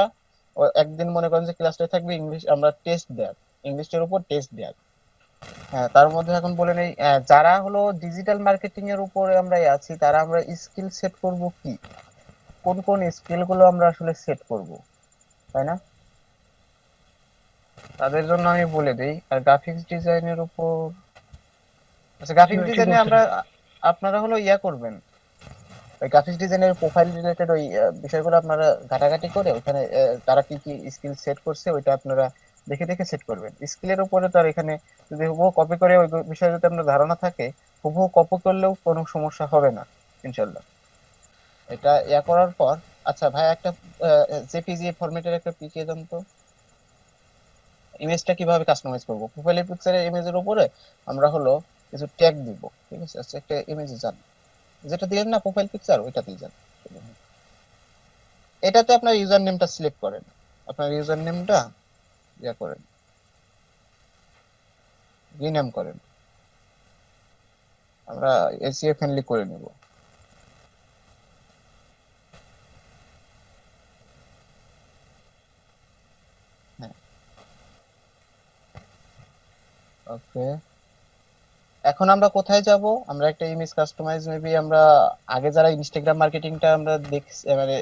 একদিন মনে করেন যে ক্লাসটা থাকবে ইংলিশ, আমরা টেস্ট দেয়, ইংলিশের উপর টেস্ট দেয়। হ্যাঁ, তার মধ্যে এখন বলে নেই যারা হলো ডিজিটাল মার্কেটিং এর উপরে আমরা আছি, তারা আমরা স্কিল সেট করব কি, কোন কোন স্কিল গুলো আমরা আসলে সেট করব, তাই না? তাদের জন্য আমি বলে দেই। আর গ্রাফিক্স ডিজাইনের উপর, আচ্ছা গ্রাফিক্স ঠিক ডিজাইনে বলছেন। আমরা আপনারা হলো করবেন, ওই গ্রাফিক্স ডিজাইনের প্রোফাইল রিলেটেড ওই বিষয়গুলো আপনারা ঘাটাঘাটি করে ওখানে তারা কি কি স্কিল সেট করছে ওইটা আপনারা দেখে দেখে সেট করবেন। স্কিলের উপরে তো আর এখানে যদি হুবহু কপি করে ওই বিষয়ে যদি আপনার ধারণা থাকে, হুবহু কপি করলেও কোনো সমস্যা হবে না ইনশাল্লাহ। এটা করার পর, আচ্ছা ভাই একটা জেপিজি ফরম্যাটের একটা পিকে দেন তো। ইমেজটা কিভাবে কাস্টমাইজ করব, প্রোফাইল পিকচারের ইমেজের উপরে আমরা হলো কিছু ট্যাগ দিব, ঠিক আছে? আচ্ছা একটা ইমেজে যান, যেটা দিলেন না প্রোফাইল পিকচার, ওইটাতেই যান। এটাতে আপনার ইউজার নেমটা সিলেক্ট করেন, আপনার ইউজার নেমটা করেন, রিনেম করেন, আমরা এসিও ফ্রেন্ডলি করে নেব। হ্যাঁ, ওকে। এখন আমরা কোথায় যাব? আমরা একটা ইমেজ কাস্টমাইজ, মেবি আমরা আগে যারা ইনস্টাগ্রাম মার্কেটিংটা আমরা মানে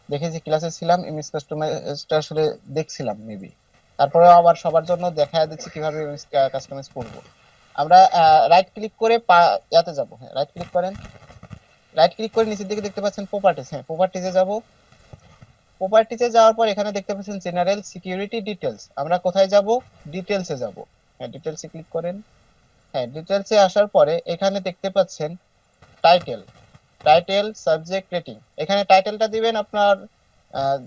দেখেছি ক্লাসে ছিলাম, ইমেজ কাস্টমাইজটা আসলে দেখছিলাম মেবি, তারপরে আবার সবার জন্য দেখা দিচ্ছি কিভাবে ইমেজ কাস্টমাইজ করব। আমরা রাইট ক্লিক করে ইয়াতে যাব, হ্যাঁ রাইট ক্লিক করেন, রাইট ক্লিক করে নিচের দিকে দেখতে পাচ্ছেন প্রপার্টিজ, হ্যাঁ প্রপার্টিজে যাব। প্রপার্টিজে যাওয়ার পর এখানে দেখতে পাচ্ছেন জেনারেল সিকিউরিটি ডিটেলস, আমরা কোথায় যাব? ডিটেলসে যাব। হ্যাঁ ডিটেলসে ক্লিক করেন। হ্যাঁ ডিটেলসে আসার পরে এখানে দেখতে পাচ্ছেন টাইটেল, টাইটেল সাবজেক্ট রেটিং। এখানে টাইটেলটা দিবেন আপনার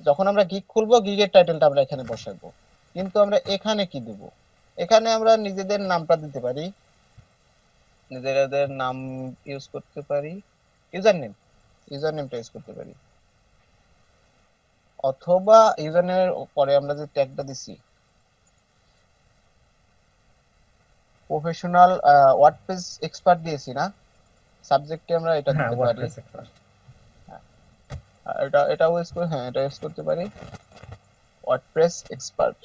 যখন আমরা গিগ খুলবো গিগের টাইটেলটা আমরা এখানে বসাবো। কিন্তু আমরা এখানে কি দেব? এখানে আমরা নিজেদের নামটা দিতে পারি, নিজেদের নাম ইউজ করতে পারি, ইউজার নেম, ইউজার নেমটা ইউজ করতে পারি, অথবা ইউজার নেমের পরে আমরা যে ট্যাগটা দিছি প্রফেশনাল ওয়ার্ডপ্রেস এক্সপার্ট দিয়েছি না, সাবজেক্টে আমরা এটা হ্যাঁ, দিতে পারি। WordPress expert. এটা ইউজ করে, হ্যাঁ এটা ইউজ করতে পারি, ওয়ার্ডপ্রেস এক্সপার্ট।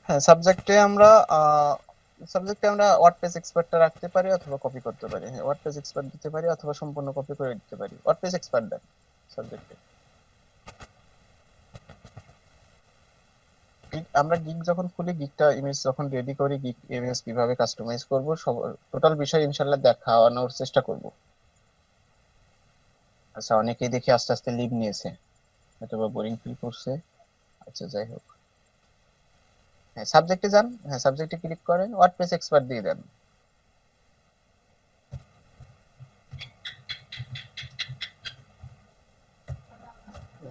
হ্যাঁ সাবজেক্টে আমরা ওয়ার্ডপ্রেস এক্সপার্টটা রাখতে পারি অথবা কপি করতে পারি। হ্যাঁ ওয়ার্ডপ্রেস এক্সপার্ট দিতে পারি অথবা সম্পূর্ণ কপি করে দিতে পারি, ওয়ার্ডপ্রেস এক্সপার্ট দেন সাবজেক্টে। আমরা গিগ যখন খুলি, গিগটা ইমেজ যখন রেডি করি, গিগ ইমেজ কিভাবে কাস্টমাইজ করব সব টোটাল বিষয় ইনশাআল্লাহ দেখানোর চেষ্টা করব। আচ্ছা অনেকেই দেখি আস্তে আস্তে লিভ নিয়েছে, হয়তো বা বোরিং ফিল করছে। আচ্ছা যাই হোক, হ্যাঁ সাবজেক্টে যান, হ্যাঁ সাবজেক্টে ক্লিক করেন, ওয়ার্ডপ্রেস এক্সপার্ট দিয়ে দেন।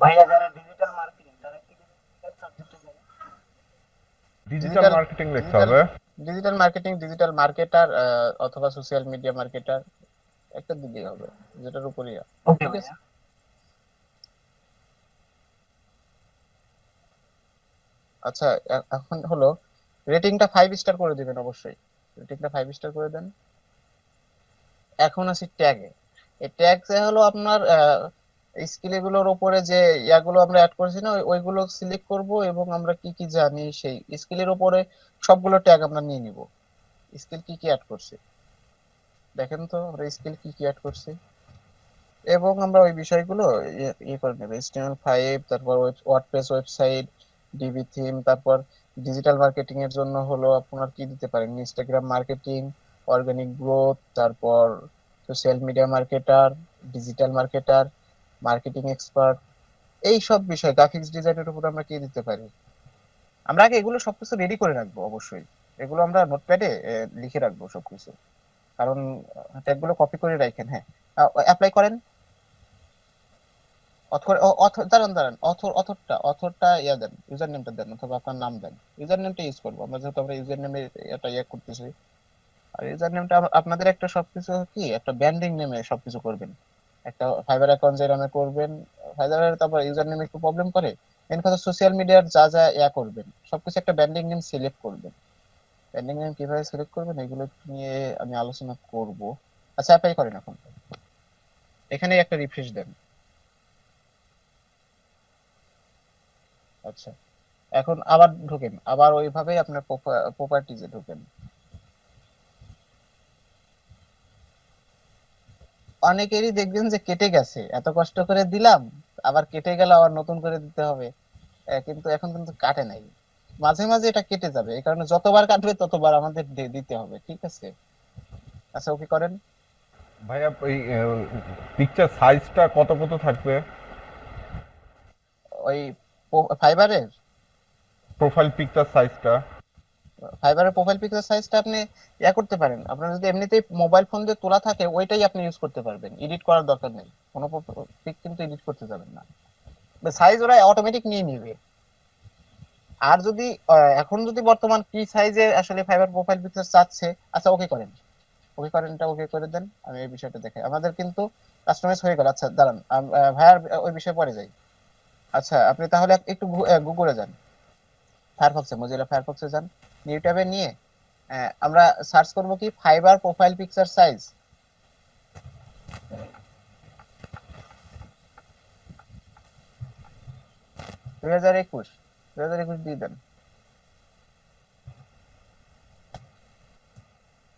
ভাইয়া যারা ডিজিটাল মার্কেটিং তারা কি সাবজেক্টে যাবে? ডিজিটাল মার্কেটিং লিখতে হবে। ডিজিটাল মার্কেটিং, ডিজিটাল মার্কেটার অথবা সোশ্যাল মিডিয়া মার্কেটার, একটা দিলেই হবে, যেটার উপরই ওকে ঠিক ভাইয়া। আছে। আচ্ছা এখন হলো রেটিংটা 5 স্টার করে দিবেন অবশ্যই, রেটিংটা 5 স্টার করে দেন। এখন আসি ট্যাগে। এই ট্যাগে হলো আপনার স্কিল এগুলোর উপরে যে ইয়াগুলো আমরা অ্যাড করেছি না, ওইগুলো সিলেক্ট করব এবং আমরা কি কি জানি সেই স্কিলের উপরে সবগুলো ট্যাগ আমরা নিয়ে নিব। স্কিল কি কি অ্যাড করছি দেখেন তো, আমরা স্কিল কি কি অ্যাড করছি এবং আমরা ওই বিষয়গুলো করে নেব। HTML5, তারপর ওয়ার্ডপ্রেস ওয়েবসাইট, ডিবি থিম, তারপর ডিজিটাল মার্কেটিং এর জন্য হলো আপনার কি দিতে পারেন, ইনস্টাগ্রাম মার্কেটিং, অর্গানিক গ্রোথ, তারপর social media marketer, digital marketer, marketing expert, এই সব বিষয় গ্রাফিক্স ডিজাইনের উপর আমরা কি দিতে পারি। আমরা আগে এগুলো সবকিছু রেডি করে রাখবো অবশ্যই, এগুলো আমরা নোটপ্যাডে লিখে রাখবো সবকিছু, কারণ ট্যাগগুলো কপি করে রাখেন। হ্যাঁ অ্যাপ্লাই করেন। দাঁড়ান দাঁড়ান, অথরটা দেন, ইউজার নেমটা দেন অথবা আপনার নাম দেন। ইউজার নেমটা ইউজ করবো আমরা, যেহেতু আমরা ইউজার নেমে এটা করতেছি। আর ইউজার নেমটা আপনাদের একটা সবকিছু কি একটা ব্র্যান্ডিং নেমে সবকিছু করবেন, একটা ফাইবার অ্যাকাউন্ট যেরকম করবেন। ফাইবারের তারপর ইউজার নেম একটু প্রবলেম করে, মেন কথা সোশ্যাল মিডিয়ার যা যা করবেন সবকিছু একটা ব্র্যান্ডিং নেম সিলেক্ট করবেন। ব্র্যান্ডিং নেম কিভাবে সিলেক্ট করবেন এগুলো নিয়ে আমি আলোচনা করব। আচ্ছা অ্যাপ্লাই করেন। এখন এখানে একটা রিফ্রেশ দেন। আচ্ছা, এখন আবার ঢোকেন, আবার ওইভাবেই আপনার প্রপার্টিজে ঢোকেন। অনেকেরই দেখবেন যে কেটে গেছে, এত কষ্ট করে দিলাম আবার কেটে গেল, আবার নতুন করে দিতে হবে। কিন্তু এখন কিন্তু কাটে নাই, মাঝে মাঝে এটা কেটে যাবে, এই কারণে যতবার কাটবে ততবার আমাদের দিতে হবে, ঠিক আছে? আচ্ছা, ওকে করেন। ভাইয়া ওই পিকচার সাইজটা কত কত থাকবে? ওই ফাইবারের প্রোফাইল পিকচার সাইজটা? ফাইবারের প্রোফাইল পিকচার সাইজটা আপনি করতে পারেন, আপনার যদি এমনিতেই মোবাইল ফোন দিয়ে তোলা থাকে ওইটাই আপনি ইউজ করতে পারবেন, এডিট করার দরকার নেই, কোনো পিক কিন্তু এডিট করতে যাবেন না, সাইজ ওরা অটোমেটিক নিয়ে নিবে। আর যদি এখন যদি বর্তমান কি সাইজে আসলে ফাইবার প্রোফাইল পিকচার চাচ্ছে, আচ্ছা ওকে করেন, ওকে করেন, এটা ওকে করে দেন, আমি এই বিষয়টা দেখাই। আমাদের কিন্তু কাস্টমাইজ হয়ে গেল। আচ্ছা দাঁড়ান, ভাইয়ার ওই বিষয়ে পরে যাই। আচ্ছা, আপনি তাহলে একটু গুগলে যান, ফায়ারফক্সে, মজিলা ফায়ারফক্সে যান, নিউ ট্যাবে নিয়ে আমরা সার্চ করব কি ফাইবার প্রোফাইল পিকচার সাইজ। দুই হাজার একুশ দিয়ে দেন,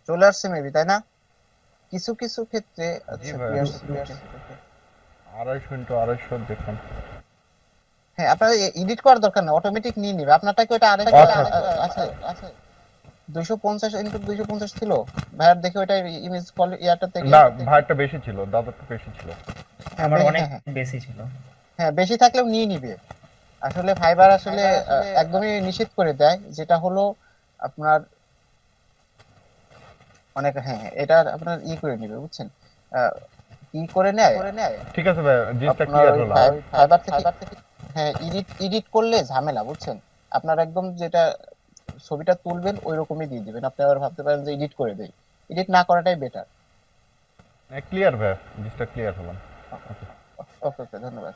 চলে আসছে মেবি, তাই না? কিছু কিছু ক্ষেত্রে জি আচ্ছা ভাই, ক্লিয়ার। 250 x 250 দেখুন। হ্যাঁ, আপনার এডিট করার দরকার না, অটোমেটিক নিয়ে নিবে আপনারটাকে, ওটা আরেক আচ্ছা, আচ্ছা আচ্ছা 250 ইনটু 250 ছিল ভাইয়ার, দেখে ওটা ইমেজ ইয়াটা থেকে না ভাইটা বেশি ছিল, দাদাটা বেশি ছিল। আমার হ্যাঁ, অনেক হ্যাঁ, বেশি ছিল। হ্যাঁ, বেশি থাকলেও নিয়ে নিবে। আসলে ফাইবার আসলে একদমই নিষেধ করে দেয়, যেটা হলো আপনার অনেক, হ্যাঁ হ্যাঁ, এটা আপনার করে নিবে, বুঝছেন? করে নেয় ঠিক আছে ভাই, জিনিসটা আপনার ক্লিয়ার ওই হলো। ফাইবার থেকে। হ্যাঁ, এডিট করলে ঝামেলা, বুঝছেন? আপনার একদম যেটা ছবিটা তুলবেন ওই রকমই দিয়ে দিবেন, আপনি আবার ভাবতে পারেন যে এডিট করে দেই, এডিট না করাটাই বেটার। ক্লিয়ার ভাই, জিনিসটা ক্লিয়ার হলো। ওকে ওকে, ধন্যবাদ।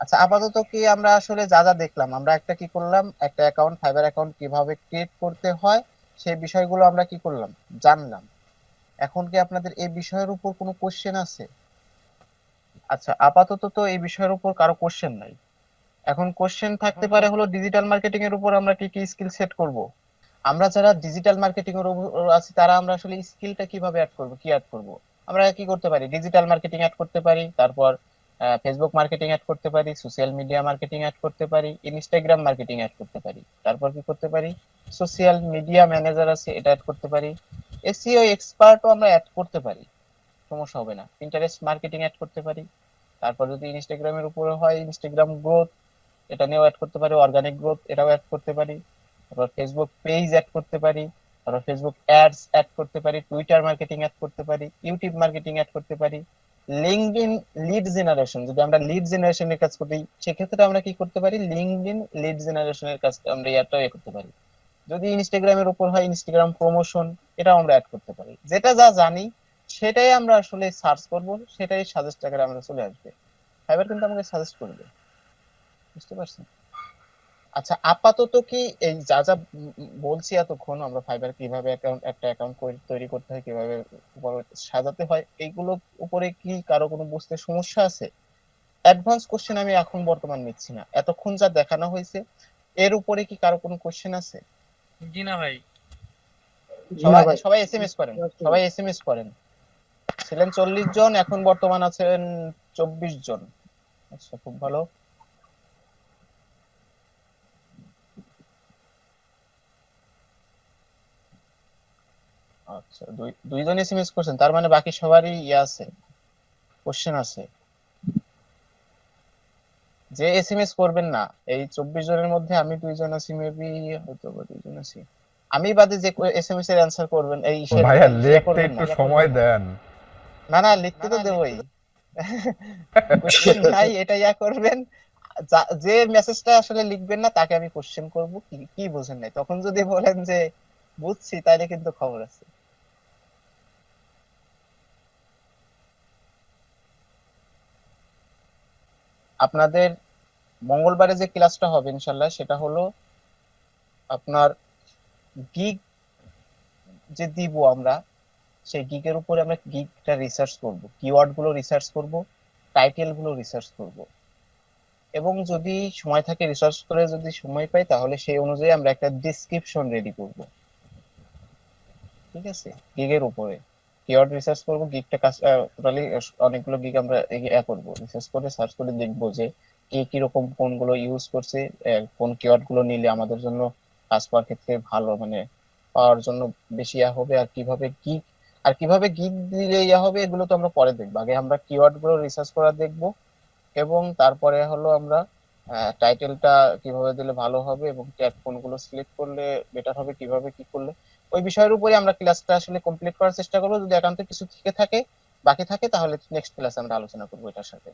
আচ্ছা, আপাতত কি আমরা আসলে যা যা দেখলাম, আমরা একটা কি করলাম, একটা অ্যাকাউন্ট, ফাইবার অ্যাকাউন্ট কিভাবে ক্রিয়েট করতে হয় সেই বিষয়গুলো আমরা কি করলাম, জানলাম। এখন কি আপনাদের এই বিষয়ের উপর কোনো কোশ্চেন আছে? আচ্ছা, আপাতত তো এই বিষয়ের উপর কারো কোশ্চেন নাই। এখন কোশ্চেন থাকতে পারে হলো ডিজিটাল মার্কেটিং এর উপর আমরা কি কি স্কিল সেট করব। আমরা যারা ডিজিটাল মার্কেটিং এর উপর আছি তারা আমরা আসলে স্কিলটা কিভাবে অ্যাড করব, কি অ্যাড করব? আমরা কি করতে পারি, ডিজিটাল মার্কেটিং অ্যাড করতে পারি, তারপর ফেসবুক মার্কেটিং অ্যাড করতে পারি, সোশ্যাল মিডিয়া মার্কেটিং অ্যাড করতে পারি, ইনস্টাগ্রাম মার্কেটিং অ্যাড করতে পারি, তারপর কি করতে পারি, সোশ্যাল মিডিয়া ম্যানেজার আছে এটা অ্যাড করতে পারি, এসইও এক্সপার্টও আমরা অ্যাড করতে পারি, সমস্যা হবে না, পিন্টারেস্ট মার্কেটিং অ্যাড করতে পারি, তারপর যদি ইনস্টাগ্রামের উপরে হয় ইনস্টাগ্রাম গ্রোথ এটা নিয়েও অ্যাড করতে পারি, অর্গানিক গ্রোথ এটাও অ্যাড করতে পারি, তারপর ফেসবুক পেজ অ্যাড করতে পারি, তারপর ফেসবুক অ্যাডস অ্যাড করতে পারি, টুইটার মার্কেটিং অ্যাড করতে পারি, ইউটিউব মার্কেটিং অ্যাড করতে পারি, লিঙ্কডইন লিড জেনারেশন, যদি আমরা লিড জেনারেশনের কাজ করি সেক্ষেত্রে আমরা কি করতে পারি, লিঙ্কডইন লিড জেনারেশনের কাজ আমরা ইয়াটাও করতে পারি। যদি ইনস্টাগ্রামের উপর হয় ইনস্টাগ্রাম প্রমোশন এটাও আমরা অ্যাড করতে পারি। যেটা যা জানি সেটাই আমরা আসলে সার্চ করব, সেটাই সাজেস্ট আকারে আমরা চলে আসবে, ফাইবার কিন্তু আমাকে সাজেস্ট করবে, বুঝতে পারছেন? আচ্ছা, আপাতত কি এই যা যা বলছি এতক্ষণ, আমরা ফাইবার কিভাবে একটা অ্যাকাউন্ট তৈরি করতে হয়, কিভাবে সাজাতে হয়, এইগুলো উপরে কি কারো কোনো বুঝতে সমস্যা আছে? অ্যাডভান্স কোশ্চেন আমি এখন বর্তমান নিচ্ছি না, এতক্ষণ যা দেখানো হয়েছে এর উপরে কি কারো কোনো কোশ্চেন আছে? জি না ভাই। সবাই সবাই এসএমএস করেন, সবাই এসএমএস করেন। ছিলেন 40 জন, এখন বর্তমান আছেন 24 জন। আচ্ছা, খুব ভালো। আচ্ছা, দুইজন এসএমএস করছেন, তার মানে বাকি সবারই আছে, কোশ্চেন আছে। যে এসএমএস করবেন না, এই 24 জনের মধ্যে আমি দুইজন আছি, মেবি হয়তো বা দুইজন আছি, আমি বাদে যে এসএমএস এর অ্যানসার করবেন এই ভাইয়া লিখতে করবেন একটু না। সময় দেন। না না, লিখতে তো দেবই, কোশ্চেন নাই, এটা করবেন। যে মেসেজটা আসলে লিখবেন না তাকে আমি কোশ্চেন করব, কি কি বুঝেন নাই, তখন যদি বলেন যে বুঝছি তাইলে কিন্তু খবর আছে। আপনাদের মঙ্গলবারে যে ক্লাসটা হবে ইনশাল্লাহ সেটা হলো আপনার গিগ যে দিব আমরা, সেই গিগের উপরে আমরা গিগটা রিসার্চ করব, কিওয়ার্ড গুলো রিসার্চ করব, টাইটেল গুলো রিসার্চ করব। এবং যদি সময় থাকে রিসার্চ করে যদি সময় পাই তাহলে সেই অনুযায়ী আমরা একটা ডেসক্রিপশন রেডি করব, ঠিক আছে, গিগের উপরে কিওয়ার্ড রিসার্চ করব, গিগটা কাজ টোটালি অনেকগুলো গিগ আমরা করব, রিসার্চ করে সার্চ করে দেখব যে কে কি রকম কোনগুলো ইউজ করছে, কোন কিওয়ার্ড গুলো নিলে আমাদের জন্য কাজ পাওয়ার ক্ষেত্রে ভালো, মানে পাওয়ার জন্য বেশি হবে, আর কিভাবে গিগ দিলে হবে, এগুলো তো আমরা পরে দেখবো। আগে আমরা কিওয়ার্ড গুলো রিসার্চ করা দেখব, এবং তারপরে হলো আমরা টাইটেলটা কিভাবে দিলে ভালো হবে এবং ট্যাগ কোনগুলো সিলেক্ট করলে বেটার হবে, কিভাবে কি করলে, ওই বিষয়ের উপরে আমরা ক্লাসটা আসলে কমপ্লিট করার চেষ্টা করবো। যদি একান্ত কিছু থেকে থাকে বাকি থাকে তাহলে নেক্সট ক্লাসে আমরা আলোচনা করবো এটার সাথে।